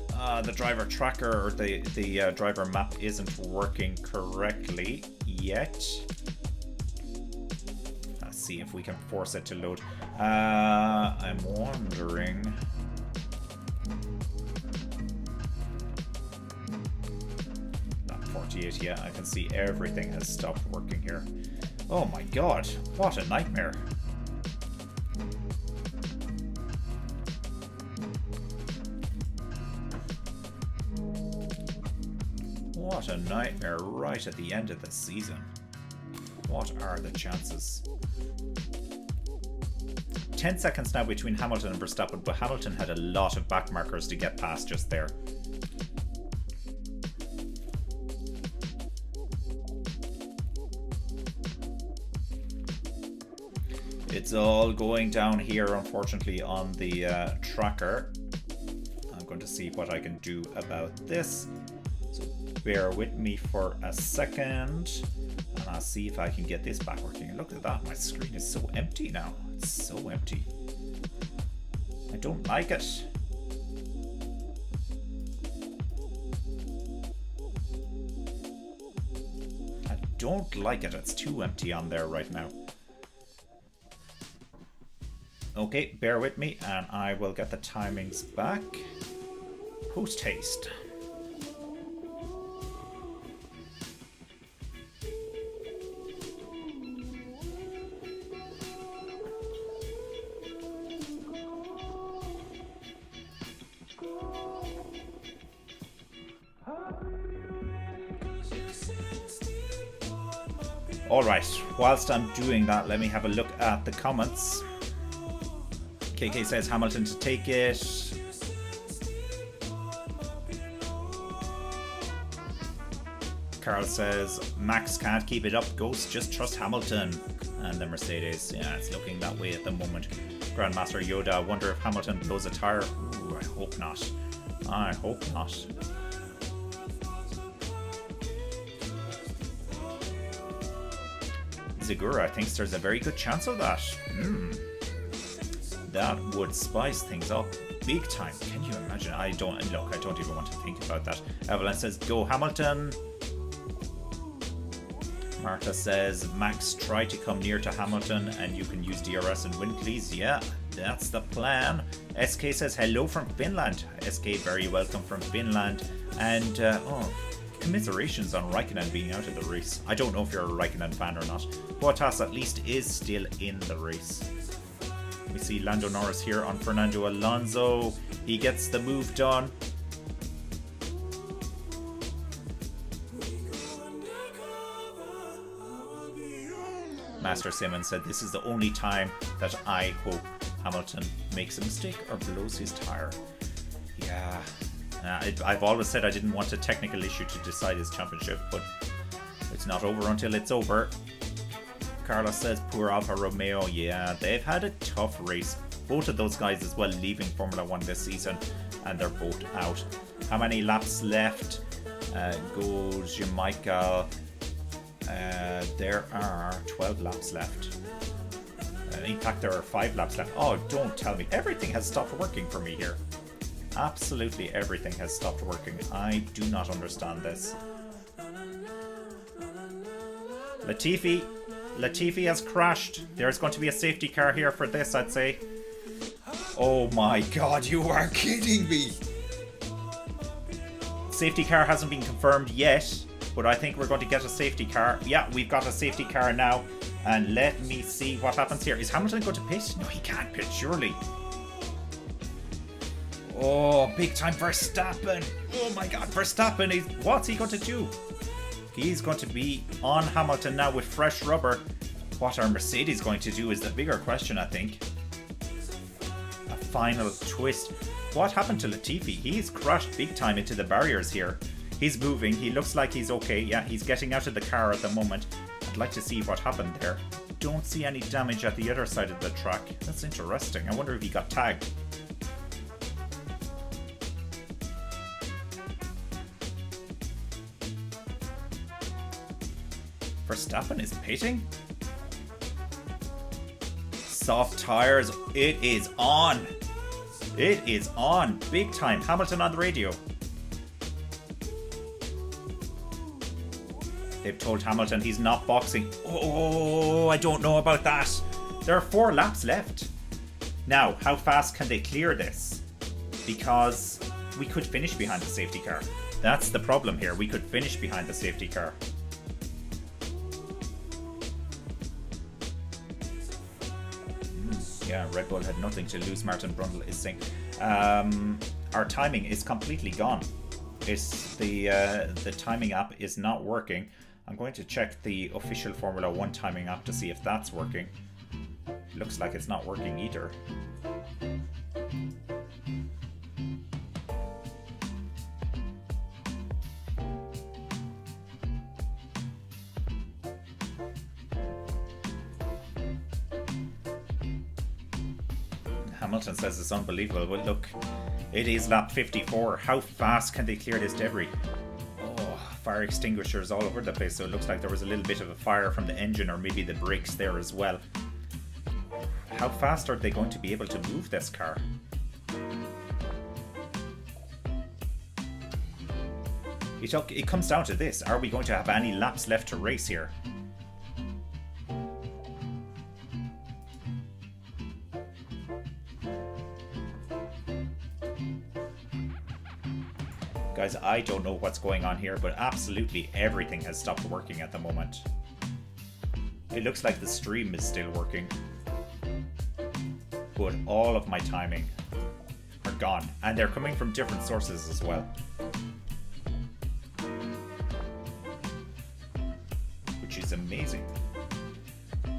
The driver tracker or the driver map isn't working correctly yet. Let's see if we can force it to load. I'm wondering. Not 48 yet. I can see everything has stopped working here. Oh my god, what a nightmare. What a nightmare right at the end of the season. What are the chances? 10 seconds now between Hamilton and Verstappen, but Hamilton had a lot of back markers to get past just there. It's all going down here, unfortunately, on the tracker. I'm going to see what I can do about this. Bear with me for a second, and I'll see if I can get this back working. Look at that, my screen is so empty now. It's so empty. I don't like it. I don't like it. It's too empty on there right now. Okay, bear with me, and I will get the timings back. Post haste. Alright, whilst I'm doing that, let me have a look at the comments. KK says Hamilton to take it. Carl says Max can't keep it up, Ghost, just trust Hamilton. And the Mercedes, yeah, it's looking that way at the moment. Grandmaster Yoda, I wonder if Hamilton blows a tyre. Ooh, I hope not. I hope not. Zagura thinks there's a very good chance of that. That would spice things up big time. Can you imagine? I don't even want to think about that. Evelyn says, go Hamilton. Martha says, Max, try to come near to Hamilton and you can use DRS and win, please. Yeah, that's the plan. SK says, hello from Finland. SK, very welcome from Finland. And, commiserations on Raikkonen being out of the race. I don't know if you're a Raikkonen fan or not. Bottas at least is still in the race. We see Lando Norris here on Fernando Alonso. He gets the move done. Master Simmons said this is the only time that I hope Hamilton makes a mistake or blows his tyre. Yeah, I've always said I didn't want a technical issue to decide his championship, but it's not over until it's over. Carlos says poor Alfa Romeo. Yeah, they've had a tough race. Both of those guys as well leaving Formula 1 this season, and they're both out. How many laps left? Goes Jamaica. There are 12 laps left. In fact, there are 5 laps left. Oh, don't tell me. Everything has stopped working for me here. Absolutely everything has stopped working. I do not understand this. Latifi has crashed. There's going to be a safety car here for this, I'd say. Oh my god, you are kidding me! Safety car hasn't been confirmed yet, but I think we're going to get a safety car. Yeah, we've got a safety car now. And let me see what happens here. Is Hamilton going to pit? No, he can't pit, surely. Oh, big time Verstappen. Oh my god, Verstappen. What's he going to do? He's going to be on Hamilton now with fresh rubber. What are Mercedes going to do is the bigger question, I think. A final twist. What happened to Latifi? He's crashed big time into the barriers here. He's moving. He looks like he's okay. Yeah, he's getting out of the car at the moment. I'd like to see what happened there. Don't see any damage at the other side of the track. That's interesting. I wonder if he got tagged. Verstappen is pitting? Soft tires. It is on. It is on. Big time. Hamilton on the radio. They've told Hamilton he's not boxing. Oh, I don't know about that. There are 4 laps left. Now, how fast can they clear this? Because we could finish behind the safety car. That's the problem here. We could finish behind the safety car. Yeah, Red Bull had nothing to lose, Martin Brundle is saying. Our timing is completely gone. It's the timing app is not working. I'm going to check the official Formula 1 timing app to see if that's working. Looks like it's not working either. Hamilton says it's unbelievable, but look, it is lap 54. How fast can they clear this debris? Oh, fire extinguishers all over the place, so it looks like there was a little bit of a fire from the engine or maybe the brakes there as well. How fast are they going to be able to move this car? It comes down to this. Are we going to have any laps left to race here? Guys, I don't know what's going on here, but absolutely everything has stopped working at the moment. It looks like the stream is still working, but all of my timing are gone, and they're coming from different sources as well, which is amazing.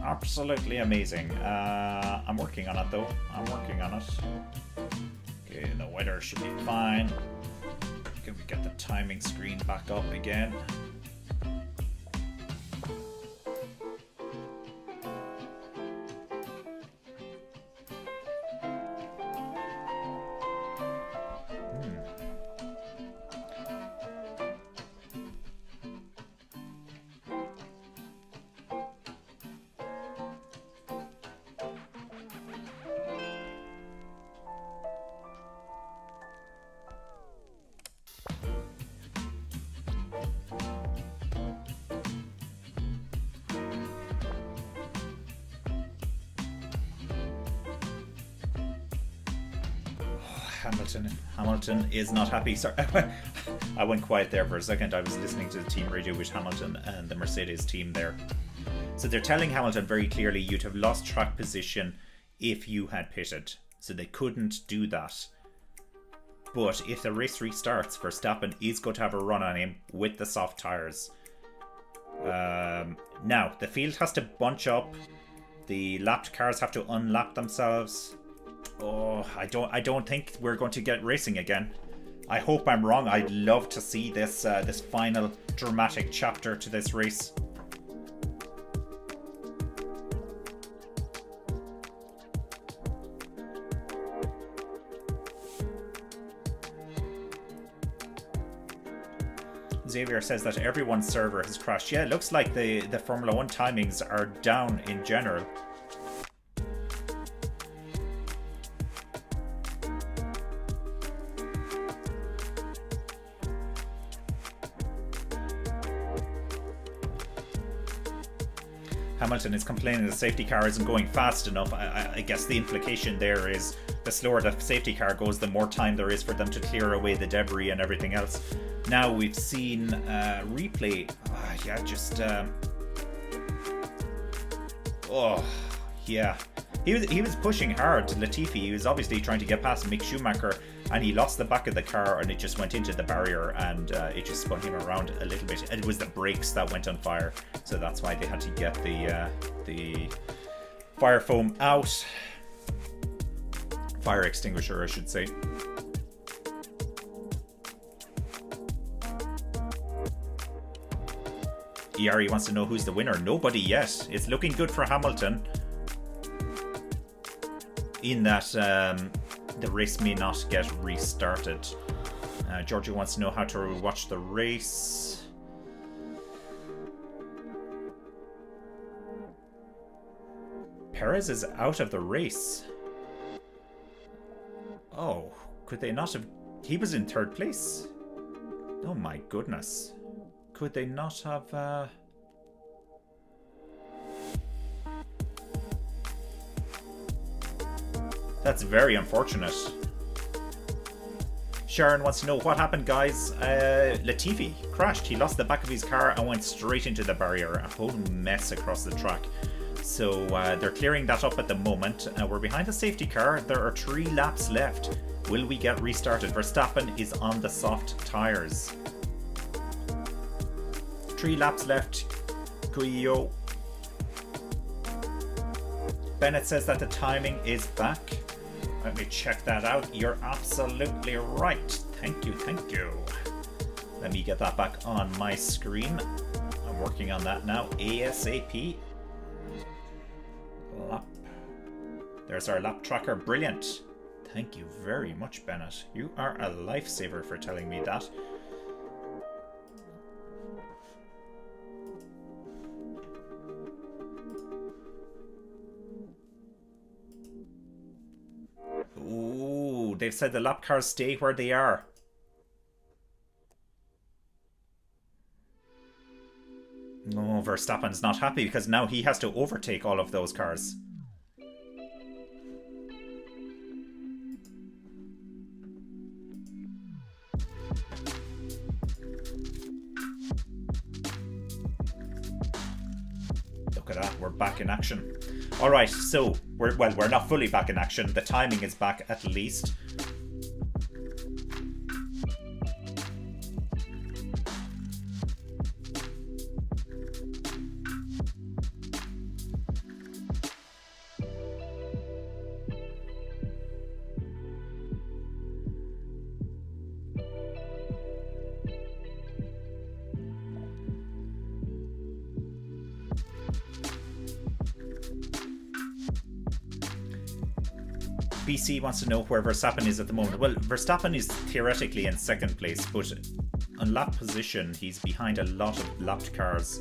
Absolutely amazing. I'm working on it though. I'm working on it. Okay, the weather should be fine. Can we get the timing screen back up again? Hamilton is not happy. Sorry, I went quiet there for a second. I was listening to the team radio with Hamilton and the Mercedes team there. So they're telling Hamilton very clearly you'd have lost track position if you had pitted. So they couldn't do that. But if the race restarts, Verstappen is going to have a run on him with the soft tyres. Now, the field has to bunch up. The lapped cars have to unlap themselves. Oh, I don't think we're going to get racing again. I hope I'm wrong. I'd love to see this this final dramatic chapter to this race. Xavier says that everyone's server has crashed. Yeah, it looks like the Formula 1 timings are down in general. Hamilton is complaining the safety car isn't going fast enough. I guess the implication there is the slower the safety car goes, the more time there is for them to clear away the debris and everything else. Now we've seen replay. He was pushing hard to Latifi. He was obviously trying to get past Mick Schumacher, and he lost the back of the car, and it just went into the barrier, and it just spun him around a little bit. It was the brakes that went on fire, so that's why they had to get the fire foam out. Fire extinguisher, I should say. ERE wants to know who's the winner. Nobody yet. It's looking good for Hamilton, in that the race may not get restarted. Georgie wants to know how to watch the race. Perez is out of the race. Oh, could they not have... He was in third place. Oh my goodness. Could they not have... That's very unfortunate. Sharon wants to know what happened, guys. Latifi crashed. He lost the back of his car and went straight into the barrier. A whole mess across the track. So they're clearing that up at the moment. We're behind the safety car. There are 3 laps left. Will we get restarted? Verstappen is on the soft tyres. 3 laps left. Cuyo. Bennett says that the timing is back. Let me check that out. You're absolutely right. Thank you, thank you. Let me get that back on my screen. I'm working on that now. ASAP. Lap. There's our lap tracker. Brilliant. Thank you very much, Bennett. You are a lifesaver for telling me that. Ooh, they've said the lap cars stay where they are. No, Verstappen's not happy because now he has to overtake all of those cars. Look at that, we're back in action. Alright, so, we're not fully back in action. The timing is back at least. BC wants to know where Verstappen is at the moment. Well, Verstappen is theoretically in second place, but on lap position, he's behind a lot of lapped cars.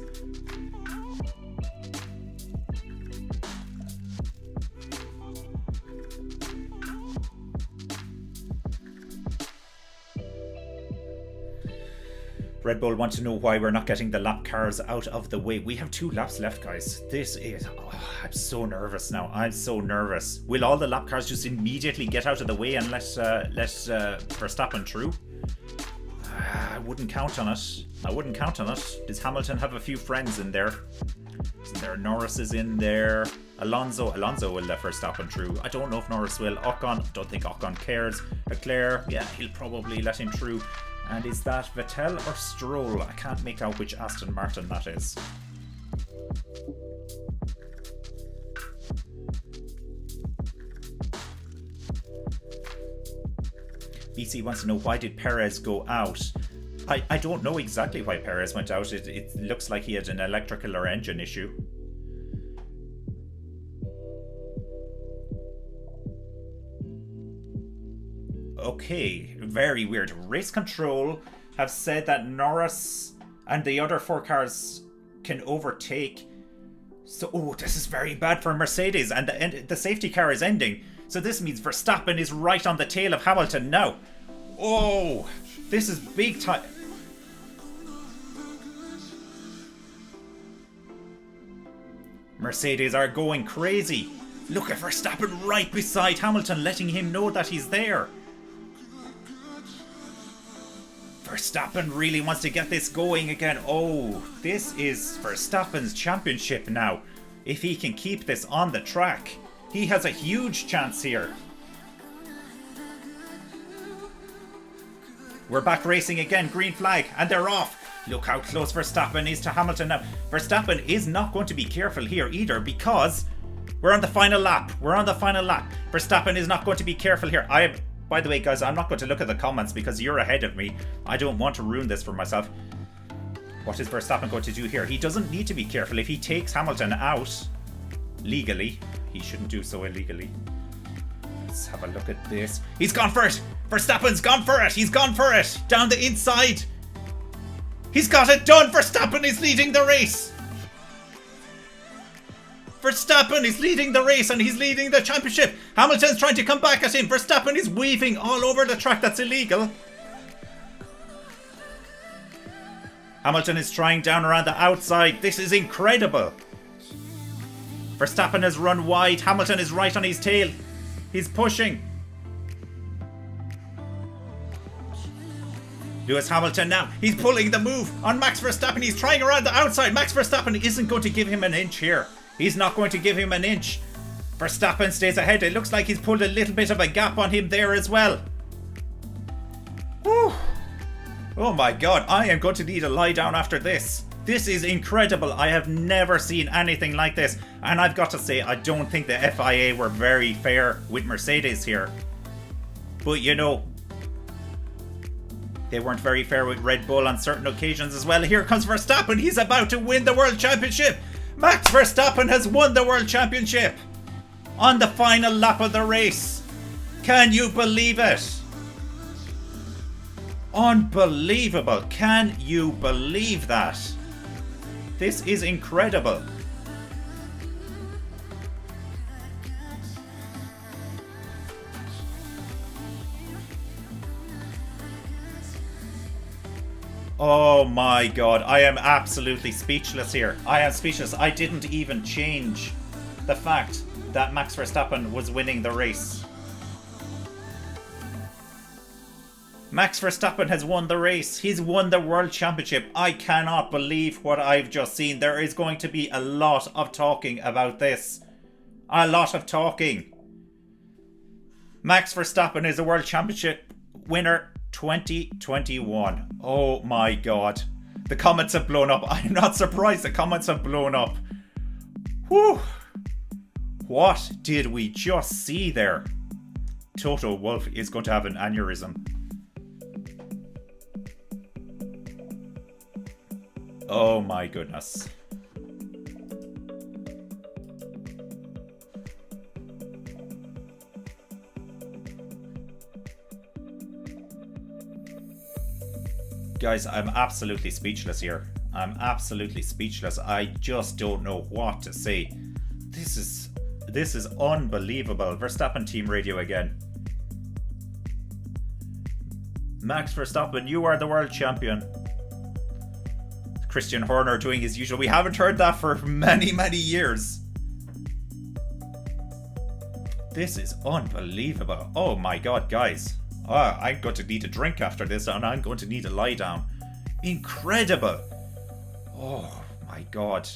Red Bull want to know why we're not getting the lap cars out of the way. We have 2 laps left, guys. This is... Oh, I'm so nervous now. I'm so nervous. Will all the lap cars just immediately get out of the way and let Verstappen through? I wouldn't count on it. I wouldn't count on it. Does Hamilton have a few friends in there? Isn't there? Norris is in there. Alonso will let Verstappen through. I don't know if Norris will. Ocon, don't think Ocon cares. Leclerc, yeah, he'll probably let him through. And is that Vettel or Stroll? I can't make out which Aston Martin that is. BC wants to know, why did Perez go out? I don't know exactly why Perez went out. It looks like he had an electrical or engine issue. Okay, very weird. Race Control have said that Norris and the other 4 cars can overtake. So, oh, this is very bad for Mercedes, and the safety car is ending. So this means Verstappen is right on the tail of Hamilton now. Oh, this is big time. Mercedes are going crazy. Look at Verstappen right beside Hamilton, letting him know that he's there. Verstappen really wants to get this going again. Oh, this is Verstappen's championship now. If he can keep this on the track, he has a huge chance here. We're back racing again, green flag, and they're off. Look how close Verstappen is to Hamilton now. Verstappen is not going to be careful here either, because we're on the final lap. Verstappen is not going to be careful here. By the way, guys, I'm not going to look at the comments because you're ahead of me. I don't want to ruin this for myself. What is Verstappen going to do here? He doesn't need to be careful. If he takes Hamilton out legally, he shouldn't do so illegally. Let's have a look at this. He's gone for it. Verstappen's gone for it. He's gone for it. Down the inside. He's got it done. Verstappen is leading the race. Verstappen is leading the race and he's leading the championship. Hamilton's trying to come back at him. Verstappen is weaving all over the track. That's illegal. Hamilton is trying down around the outside. This is incredible. Verstappen has run wide. Hamilton is right on his tail. He's pushing. Lewis Hamilton now. He's pulling the move on Max Verstappen. He's trying around the outside. Max Verstappen isn't going to give him an inch here. He's not going to give him an inch. Verstappen stays ahead. It looks like he's pulled a little bit of a gap on him there as well. Whew. Oh my god, I am going to need a lie down after this. This is incredible. I have never seen anything like this. And I've got to say, I don't think the FIA were very fair with Mercedes here. But you know, they weren't very fair with Red Bull on certain occasions as well. Here comes Verstappen. He's about to win the World Championship. Max Verstappen has won the World Championship on the final lap of the race. Can you believe it? Unbelievable. Can you believe that? This is incredible. Oh my god, I am absolutely speechless here. I am speechless. I didn't even change the fact that Max Verstappen was winning the race. Max Verstappen has won the race. He's won the World Championship. I cannot believe what I've just seen. There is going to be a lot of talking about this. A lot of talking. Max Verstappen is a World Championship winner 2021. Oh my god. The comments have blown up. I'm not surprised the comments have blown up. Whew. What did we just see there? Toto Wolff is going to have an aneurysm. Oh my goodness. Guys, I'm absolutely speechless here. I'm absolutely speechless. I just don't know what to say. This is unbelievable. Verstappen team radio again. Max Verstappen, you are the world champion. Christian Horner doing his usual. We haven't heard that for many, many years. This is unbelievable. Oh my god, guys. I'm going to need a drink after this, and I'm going to need to lie down. Incredible. Oh my god.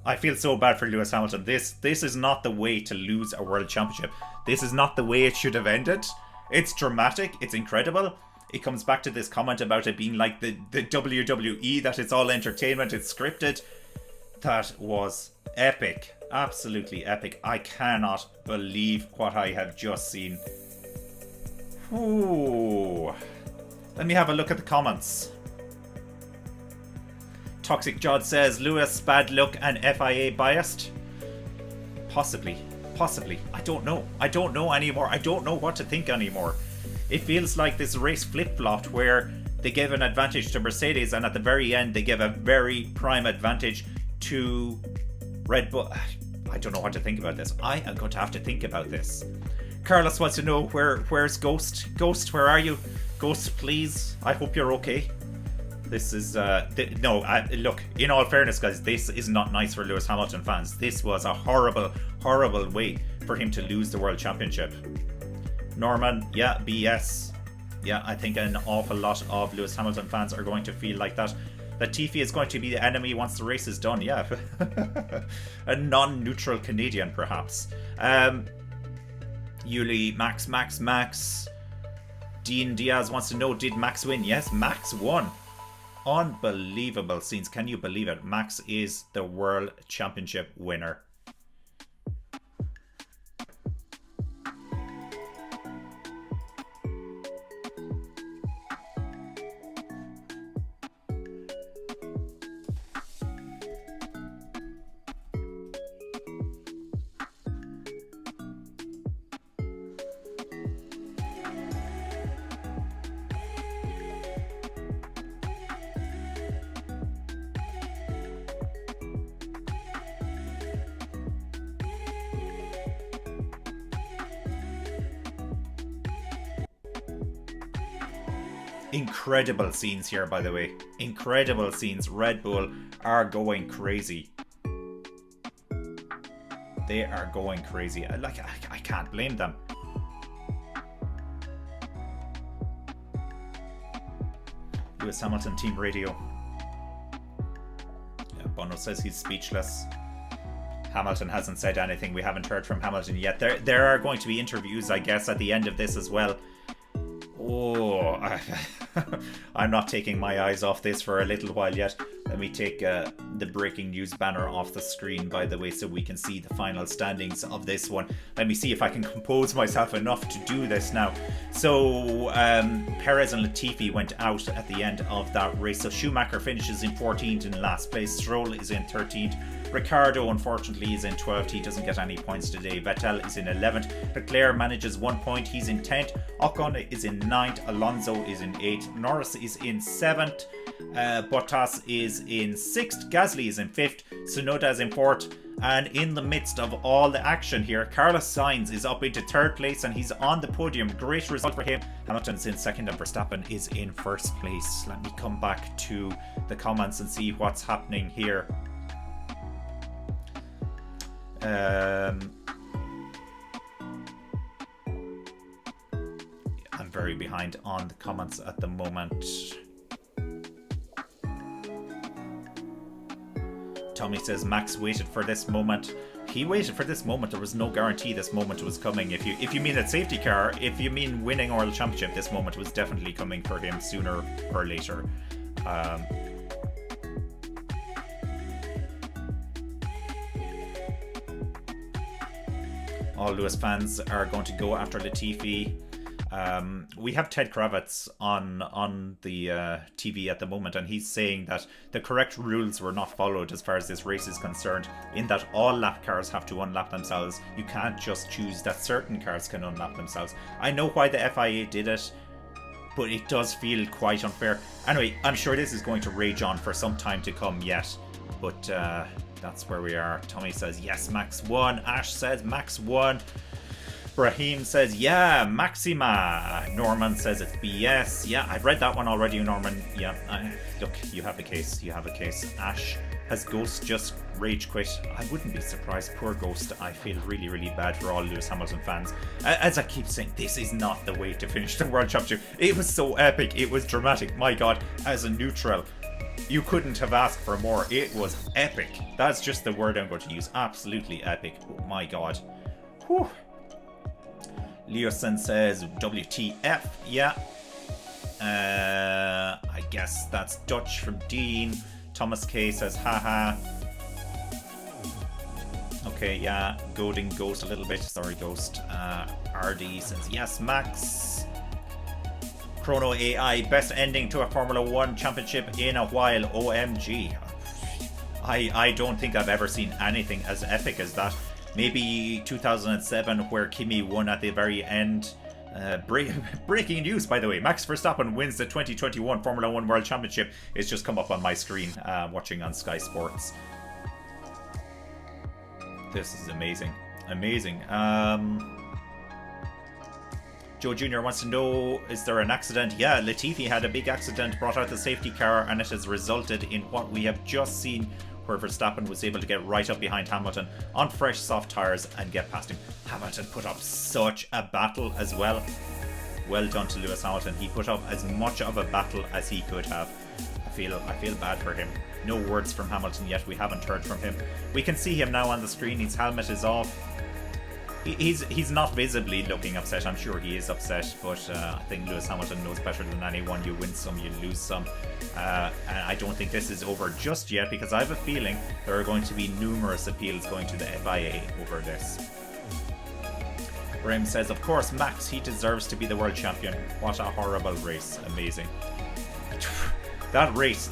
I feel so bad for Lewis Hamilton. This is not the way to lose a world championship. This is not the way it should have ended. It's dramatic. It's incredible. It comes back to this comment about it being like the WWE, that it's all entertainment, it's scripted. That was epic. Absolutely epic. I cannot believe what I have just seen. Ooh. Let me have a look at the comments. Toxic Jod says, Lewis, bad luck and FIA biased. Possibly. I don't know anymore. I don't know what to think anymore. It feels like this race flip-flopped where they gave an advantage to Mercedes, and at the very end they gave a very prime advantage to Red Bull. I don't know what to think about this. I am going to have to think about this. Carlos wants to know where's Ghost? Ghost, where are you? Ghost, please. I hope you're okay. This is look, in all fairness, guys, this is not nice for Lewis Hamilton fans. This was a horrible way for him to lose the World Championship. Norman, yeah, BS. Yeah, I think an awful lot of Lewis Hamilton fans are going to feel like that. Latifi is going to be the enemy once the race is done, yeah. A non-neutral Canadian, perhaps. Yuli, Max. Dean Diaz wants to know, did Max win? Yes, Max won. Unbelievable scenes. Can you believe it? Max is the World Championship winner. Incredible scenes here, by the way. Incredible scenes. Red Bull are going crazy. They are going crazy. I can't blame them. Lewis Hamilton team radio. Yeah, Bono says he's speechless. Hamilton hasn't said anything. We haven't heard from Hamilton yet. There are going to be interviews, I guess, at the end of this as well. Oh, I'm not taking my eyes off this for a little while yet. Let me take the breaking news banner off the screen, by the way, so we can see the final standings of this one. Let me see if I can compose myself enough to do this now. So Perez and Latifi went out at the end of that race. So Schumacher finishes in 14th in last place. Stroll is in 13th. Ricciardo, unfortunately, is in 12th. He doesn't get any points today. Vettel is in 11th. Leclerc manages 1 point. He's in 10th. Ocon is in 9th. Alonso is in 8th. Norris is in 7th. Bottas is in 6th. Gasly is in 5th. Tsunoda is in 4th. And in the midst of all the action here, Carlos Sainz is up into 3rd place and he's on the podium. Great result for him. Hamilton's in 2nd and Verstappen is in 1st place. Let me come back to the comments and see what's happening here. I'm very behind on the comments at the moment. Tommy says Max waited for this moment. He waited for this moment. There was no guarantee this moment was coming. If you mean a safety car, if you mean winning World Championship, this moment was definitely coming for him sooner or later. All Lewis fans are going to go after Latifi. We have Ted Kravitz on the TV at the moment, and he's saying that the correct rules were not followed as far as this race is concerned, in that all lap cars have to unlap themselves. You can't just choose that certain cars can unlap themselves. I know why the FIA did it, but it does feel quite unfair. Anyway, I'm sure this is going to rage on for some time to come yet, but that's where we are. Tommy says yes, Max won. Ash says Max won. Brahim says, yeah, Maxima. Norman says it's BS. Yeah, I've read that one already, Norman. Yeah, look, you have a case. You have a case. Ash, has Ghost just rage quit? I wouldn't be surprised. Poor Ghost. I feel really, really bad for all Lewis Hamilton fans. As I keep saying, this is not the way to finish the World Championship. It was so epic. It was dramatic. My God, as a neutral, you couldn't have asked for more. It was epic. That's just the word I'm going to use. Absolutely epic. Oh my God. Whew. Leosin says WTF. Yeah. I guess that's Dutch from Dean. Thomas K says haha. Okay, yeah. Goading Ghost a little bit. Sorry, Ghost. RD says yes, Max. Chrono AI, best ending to a Formula 1 championship in a while. OMG. I don't think I've ever seen anything as epic as that. Maybe 2007, where Kimi won at the very end. Breaking news, by the way. Max Verstappen wins the 2021 Formula 1 World Championship. It's just come up on my screen, watching on Sky Sports. This is amazing. Amazing. Joe Jr. wants to know, is there an accident? Yeah, Latifi had a big accident, brought out the safety car, and it has resulted in what we have just seen, where Verstappen was able to get right up behind Hamilton on fresh soft tyres and get past him. Hamilton put up such a battle as well. Well done to Lewis Hamilton. He put up as much of a battle as he could have. I feel bad for him. No words from Hamilton yet. We haven't heard from him. We can see him now on the screen. His helmet is off. He's not visibly looking upset. I'm sure he is upset, but I think Lewis Hamilton knows better than anyone. You win some, you lose some. And I don't think this is over just yet, because I have a feeling there are going to be numerous appeals going to the FIA over this. Graham says, of course, Max, he deserves to be the world champion. What a horrible race. Amazing. That race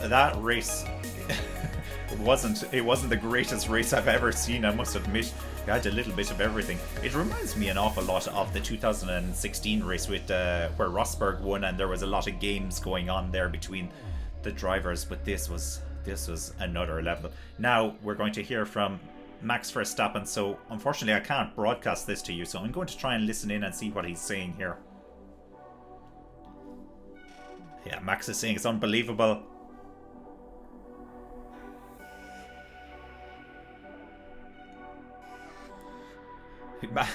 it wasn't the greatest race I've ever seen, I must admit. It had a little bit of everything. It reminds me an awful lot of the 2016 race with where Rosberg won, and there was a lot of games going on there between the drivers, but this was another level. Now we're going to hear from Max Verstappen, so unfortunately I can't broadcast this to you, so I'm going to try and listen in and see what he's saying here. Yeah, Max is saying it's unbelievable.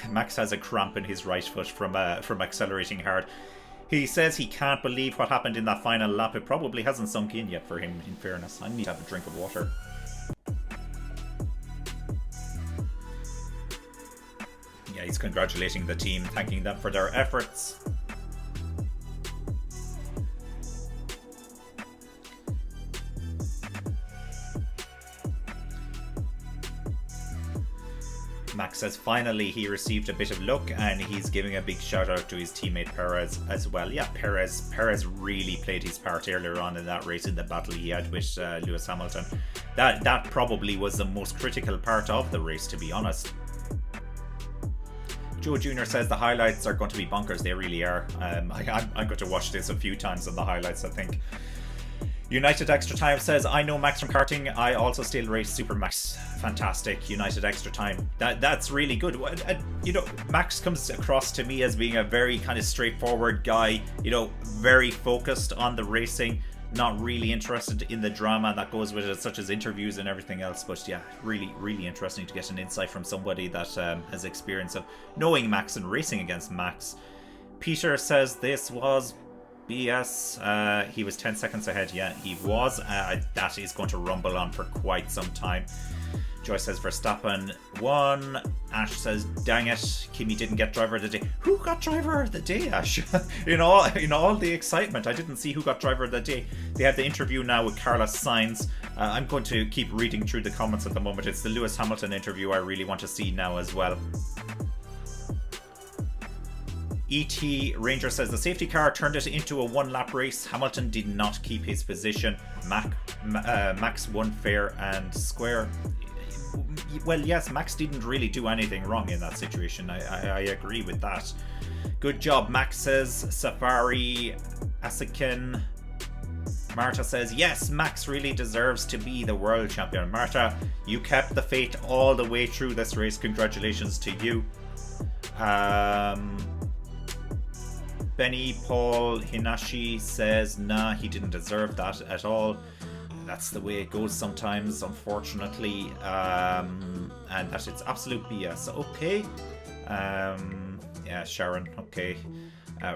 Max has a cramp in his right foot from accelerating hard. He says he can't believe what happened in that final lap. It probably hasn't sunk in yet for him, in fairness. I need to have a drink of water. Yeah, he's congratulating the team, thanking them for their efforts. Max says finally he received a bit of luck, and he's giving a big shout out to his teammate Perez as well. Yeah, Perez really played his part earlier on in that race, in the battle he had with Lewis Hamilton. That probably was the most critical part of the race, to be honest. Joe Jr. says the highlights are going to be bonkers. They really are. I'm going to watch this a few times on the highlights, I think. United Extra Time says, I know Max from karting. I also still race Super Max. Fantastic. United Extra Time. That's really good. You know, Max comes across to me as being a very kind of straightforward guy, you know, very focused on the racing, not really interested in the drama that goes with it, such as interviews and everything else. But yeah, really, really interesting to get an insight from somebody that has experience of knowing Max and racing against Max. Peter says this was BS. He was 10 seconds ahead. Yeah, he was. That is going to rumble on for quite some time. Joyce says Verstappen won. Ash says, dang it, Kimi didn't get driver of the day. Who got driver of the day, Ash? in all the excitement, I didn't see who got driver of the day. They have the interview now with Carlos Sainz. I'm going to keep reading through the comments at the moment. It's the Lewis Hamilton interview I really want to see now as well. E.T. Ranger says the safety car turned it into a one-lap race. Hamilton did not keep his position. Max won fair and square. Well, yes, Max didn't really do anything wrong in that situation. I agree with that. Good job, Max says. Safari Asikin. Marta says, yes, Max really deserves to be the world champion. Marta, you kept the faith all the way through this race. Congratulations to you. Benny Paul Hinashi says, nah, he didn't deserve that at all. That's the way it goes sometimes, unfortunately. And that it's absolute BS. Okay. Yeah, Sharon, okay.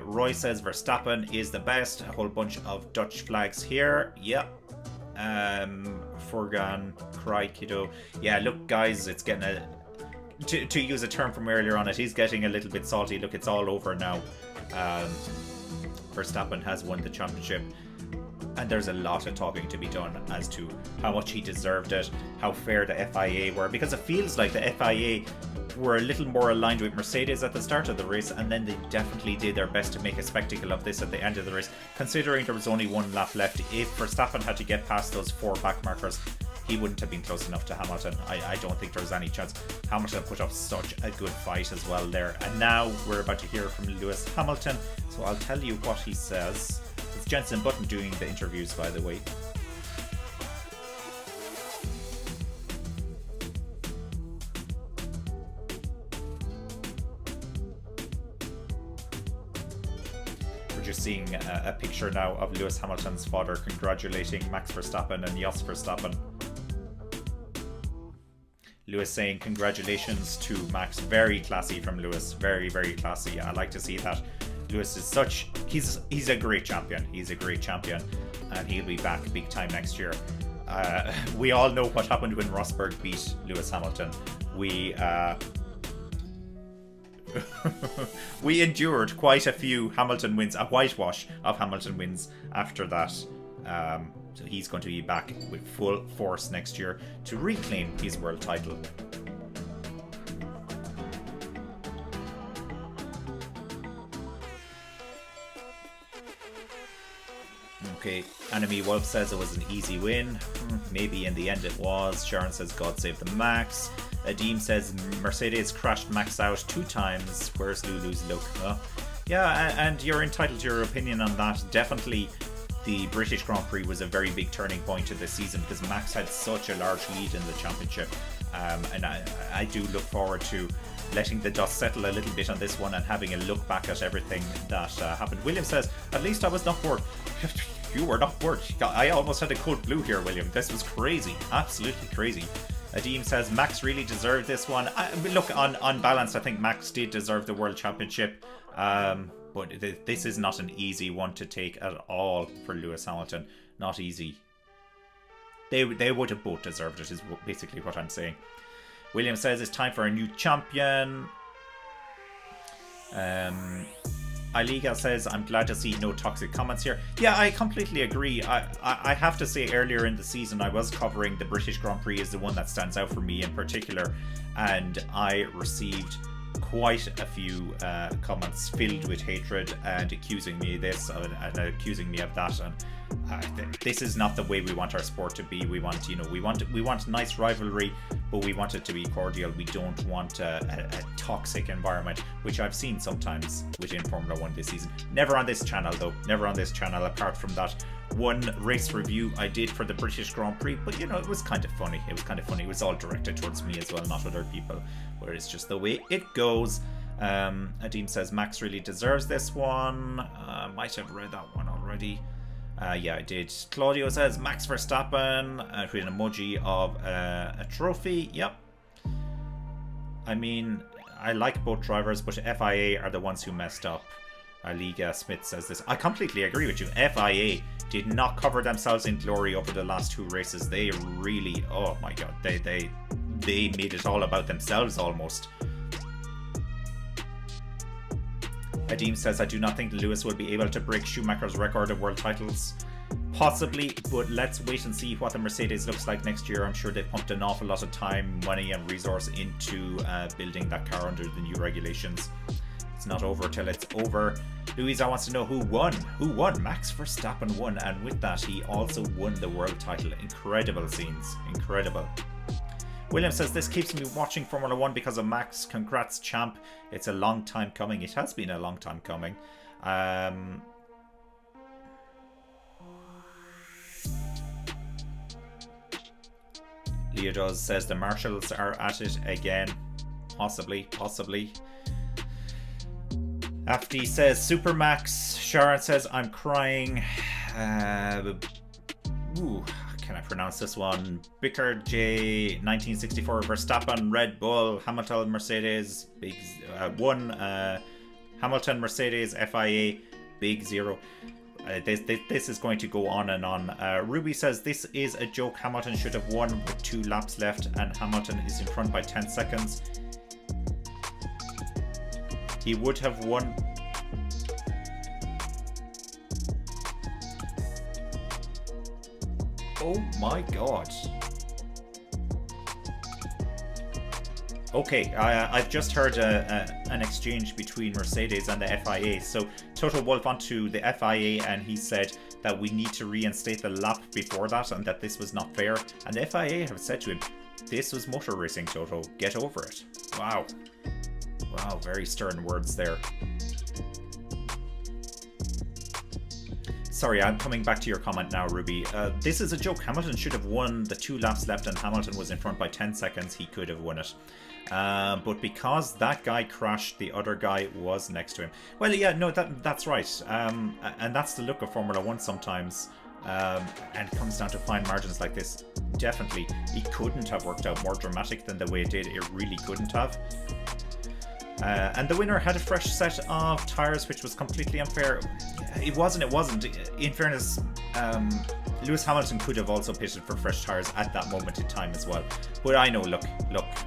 Roy says Verstappen is the best. A whole bunch of Dutch flags here. Yeah. Furgan, Cry Kiddo. Yeah, look, guys, it's getting a... To use a term from earlier on, he's getting a little bit salty. Look, it's all over now. Verstappen has won the championship. And there's a lot of talking to be done as to how much he deserved it, how fair the FIA were, because it feels like the FIA were a little more aligned with Mercedes at the start of the race, and then they definitely did their best to make a spectacle of this at the end of the race, considering there was only one lap left. If Verstappen had to get past those 4 back markers, he wouldn't have been close enough to Hamilton. I don't think there was any chance. Hamilton put up such a good fight as well there. And now we're about to hear from Lewis Hamilton, so I'll tell you what he says. It's Jensen Button doing the interviews, by the way. We're just seeing a picture now of Lewis Hamilton's father congratulating Max Verstappen and Jos Verstappen. Lewis saying congratulations to Max. Very classy from Lewis. Very, very classy. I like to see that. Lewis is such... He's a great champion. He's a great champion. And he'll be back big time next year. We all know what happened when Rosberg beat Lewis Hamilton. We we endured quite a few Hamilton wins, a whitewash of Hamilton wins after that. So he's going to be back with full force next year to reclaim his world title. Okay, Enemy Wolf says it was an easy win. Maybe in the end it was. Sharon says God save the Max. Adim says Mercedes crashed Max out 2 times. Where's Lulu's look? Yeah, and you're entitled to your opinion on that. Definitely the British Grand Prix was a very big turning point of the season because Max had such a large lead in the championship. And I do look forward to letting the dust settle a little bit on this one and having a look back at everything that happened. William says, at least I was not bored. You were not bored. I almost had a code blue here, William. This was crazy. Absolutely crazy. Adim says Max really deserved this one. Look, on balance, I think Max did deserve the World Championship. But this is not an easy one to take at all for Lewis Hamilton. Not easy. They would have both deserved it, is basically what I'm saying. William says it's time for a new champion. Iliga says, I'm glad to see no toxic comments here. Yeah, I completely agree. I have to say, earlier in the season, I was covering the British Grand Prix as the one that stands out for me in particular. And I received quite a few comments filled with hatred and accusing me of this and accusing me of that. And this is not the way we want our sport to be. We want, we want nice rivalry, but we want it to be cordial. We don't want a toxic environment, which I've seen sometimes within Formula 1 this season. Never on this channel, though. Never on this channel, apart from that one race review I did for the British Grand Prix. But, it was kind of funny. It was all directed towards me as well, not other people. Where it's just the way it goes. Adim says Max really deserves this one. Might have read that one already. Yeah, I did. Claudio says Max Verstappen with an emoji of a trophy. Yep. I mean, I like both drivers, but FIA are the ones who messed up. Liga Smith says this. I completely agree with you. FIA did not cover themselves in glory over the last 2 races. They really, oh my god, they made it all about themselves almost. Adim says, I do not think Lewis will be able to break Schumacher's record of world titles. Possibly, but let's wait and see what the Mercedes looks like next year. I'm sure they've pumped an awful lot of time, money and resource into building that car under the new regulations. It's not over till it's over. Louisa wants to know who won. Who won? Max Verstappen won, and with that he also won the world title. Incredible scenes. Incredible. William says, this keeps me watching Formula 1 because of Max. Congrats, champ. It's a long time coming. It has been a long time coming. Leodos says the Marshals are at it again. Possibly. Afty says Supermax. Sharon says I'm crying. Can I pronounce this one? Bicker J 1964 Verstappen Red Bull Hamilton Mercedes Big 1 Hamilton Mercedes FIA Big 0. This is going to go on and on. Ruby says this is a joke. Hamilton should have won with 2 laps left and Hamilton is in front by 10 seconds. He would have won. Oh my god. Okay, I've just heard an exchange between Mercedes and the FIA. So Total Wolf onto the FIA and he said that we need to reinstate the lap before that and that this was not fair. And the FIA have said to him, this was motor racing, Toto, get over it. Wow. Wow, very stern words there. Sorry, I'm coming back to your comment now, Ruby. This is a joke. Hamilton should have won the 2 laps left and Hamilton was in front by 10 seconds. He could have won it. But because that guy crashed, the other guy was next to him. Well, yeah, no, that's right. And that's the look of Formula 1 sometimes. And it comes down to fine margins like this. Definitely, it couldn't have worked out more dramatic than the way it did. It really couldn't have. And the winner had a fresh set of tyres, which was completely unfair. It wasn't. In fairness, Lewis Hamilton could have also pitted for fresh tyres at that moment in time as well. But I know, look,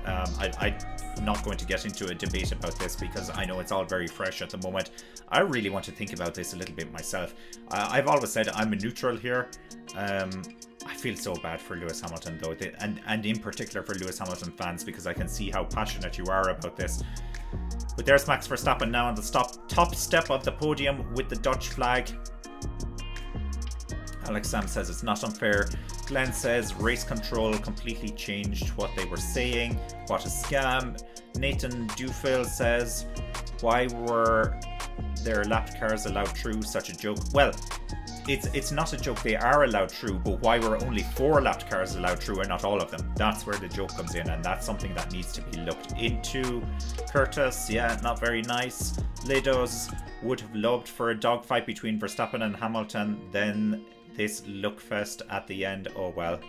I'm not going to get into a debate about this because I know it's all very fresh at the moment. I really want to think about this a little bit myself. I've always said I'm a neutral here. I feel so bad for Lewis Hamilton though, and in particular for Lewis Hamilton fans, because I can see how passionate you are about this. But there's Max Verstappen now on the top step of the podium with the Dutch flag. Alex Sam says it's not unfair. Glenn says race control completely changed what they were saying. What a scam. Nathan Dufil says, why were their lapped cars allowed through? Such a joke. Well, it's not a joke. They are allowed through, but why were only 4 lapped cars allowed through and not all of them? That's where the joke comes in, and that's something that needs to be looked into. Curtis, yeah, not very nice. Lidos would have loved for a dogfight between Verstappen and Hamilton. Then this look fest at the end. Oh well.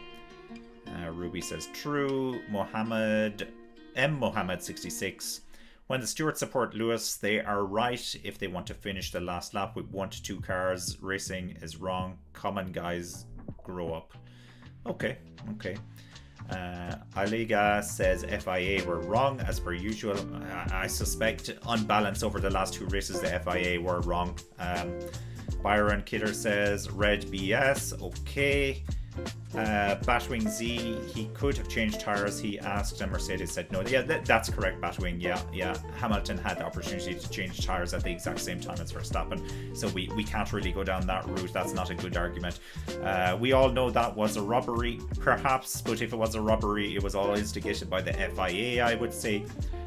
Ruby says true. Mohammed 66. When the stewards support Lewis, they are right if they want to finish the last lap with 1 to 2 cars. Racing is wrong. Come on, guys, grow up. Okay. Aliga says FIA were wrong as per usual. I suspect on balance over the last 2 races the FIA were wrong. Byron Kidder says red BS. Okay. Batwing Z, he could have changed tyres, he asked, and Mercedes said no. Yeah, that's correct, Batwing. Yeah. Hamilton had the opportunity to change tyres at the exact same time as Verstappen, so we can't really go down that route. That's not a good argument. We all know that was a robbery, perhaps, but if it was a robbery, it was all instigated by the FIA, I would say.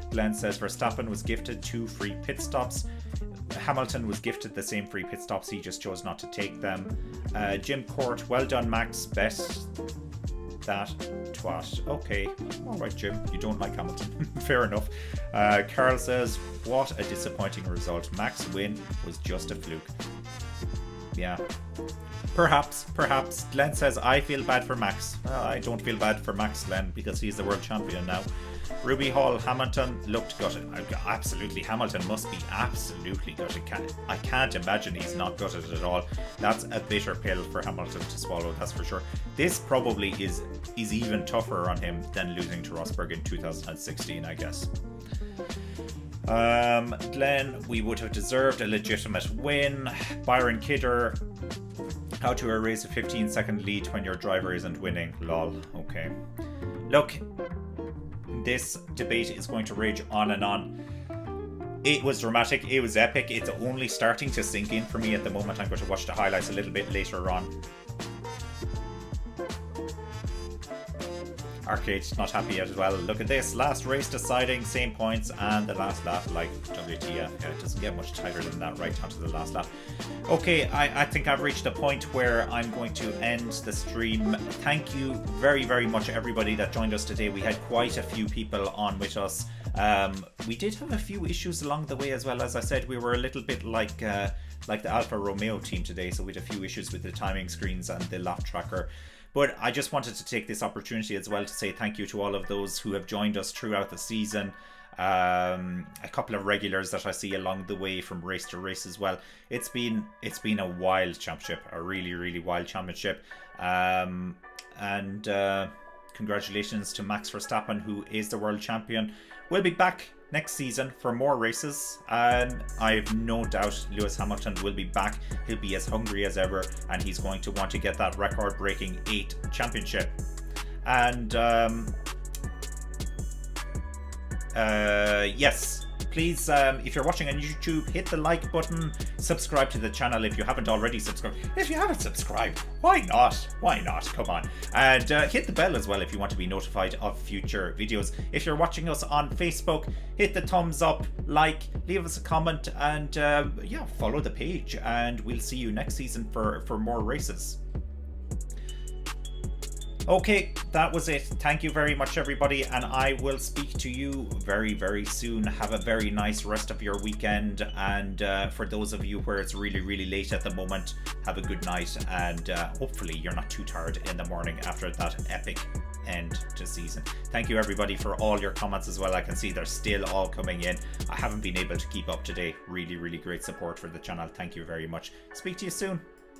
Glenn says Verstappen was gifted 2 free pit stops. Hamilton was gifted the same free pit stops, he just chose not to take them. Jim Court, well done Max, best that twat. Okay, alright Jim, you don't like Hamilton. Fair enough. Carl says, what a disappointing result. Max win was just a fluke. Yeah. Perhaps. Glenn says, I feel bad for Max. I don't feel bad for Max, Glenn, because he's the world champion now. Ruby Hall, Hamilton looked gutted. Absolutely, Hamilton must be absolutely gutted. I can't imagine he's not gutted at all. That's a bitter pill for Hamilton to swallow, that's for sure. This probably is even tougher on him than losing to Rosberg in 2016, I guess. Glenn, we would have deserved a legitimate win. Byron Kidder, how to erase a 15-second lead when your driver isn't winning. Lol. Okay. Look, this debate is going to rage on and on. It was dramatic, it was epic, it's only starting to sink in for me at the moment. I'm going to watch the highlights a little bit later on. Arcade's not happy as well. Look at this. Last race deciding, same points, and the last lap, like WTF. Yeah, it doesn't get much tighter than that, right onto the last lap. Okay, I think I've reached a point where I'm going to end the stream. Thank you very, very much, everybody that joined us today. We had quite a few people on with us. We did have a few issues along the way as well. As I said, we were a little bit like the Alfa Romeo team today, so we had a few issues with the timing screens and the lap tracker. But I just wanted to take this opportunity as well to say thank you to all of those who have joined us throughout the season. A couple of regulars that I see along the way from race to race as well. It's been a wild championship, a really, really wild championship. Congratulations to Max Verstappen, who is the world champion. We'll be back next season for more races. I have no doubt Lewis Hamilton will be back. He'll be as hungry as ever, and he's going to want to get that record-breaking 8th championship. And yes, please, if you're watching on YouTube, hit the like button, subscribe to the channel if you haven't already subscribed. If you haven't subscribed, why not? Why not? Come on. And hit the bell as well if you want to be notified of future videos. If you're watching us on Facebook, hit the thumbs up, like, leave us a comment, and yeah, follow the page. And we'll see you next season for more races. Okay, that was it. Thank you very much, everybody, and I will speak to you very, very soon. Have a very nice rest of your weekend, and for those of you where it's really, really late at the moment, have a good night, and hopefully you're not too tired in the morning after that epic end to season. Thank you, everybody, for all your comments as well. I can see they're still all coming in. I haven't been able to keep up today. Really, really great support for the channel. Thank you very much. Speak to you soon.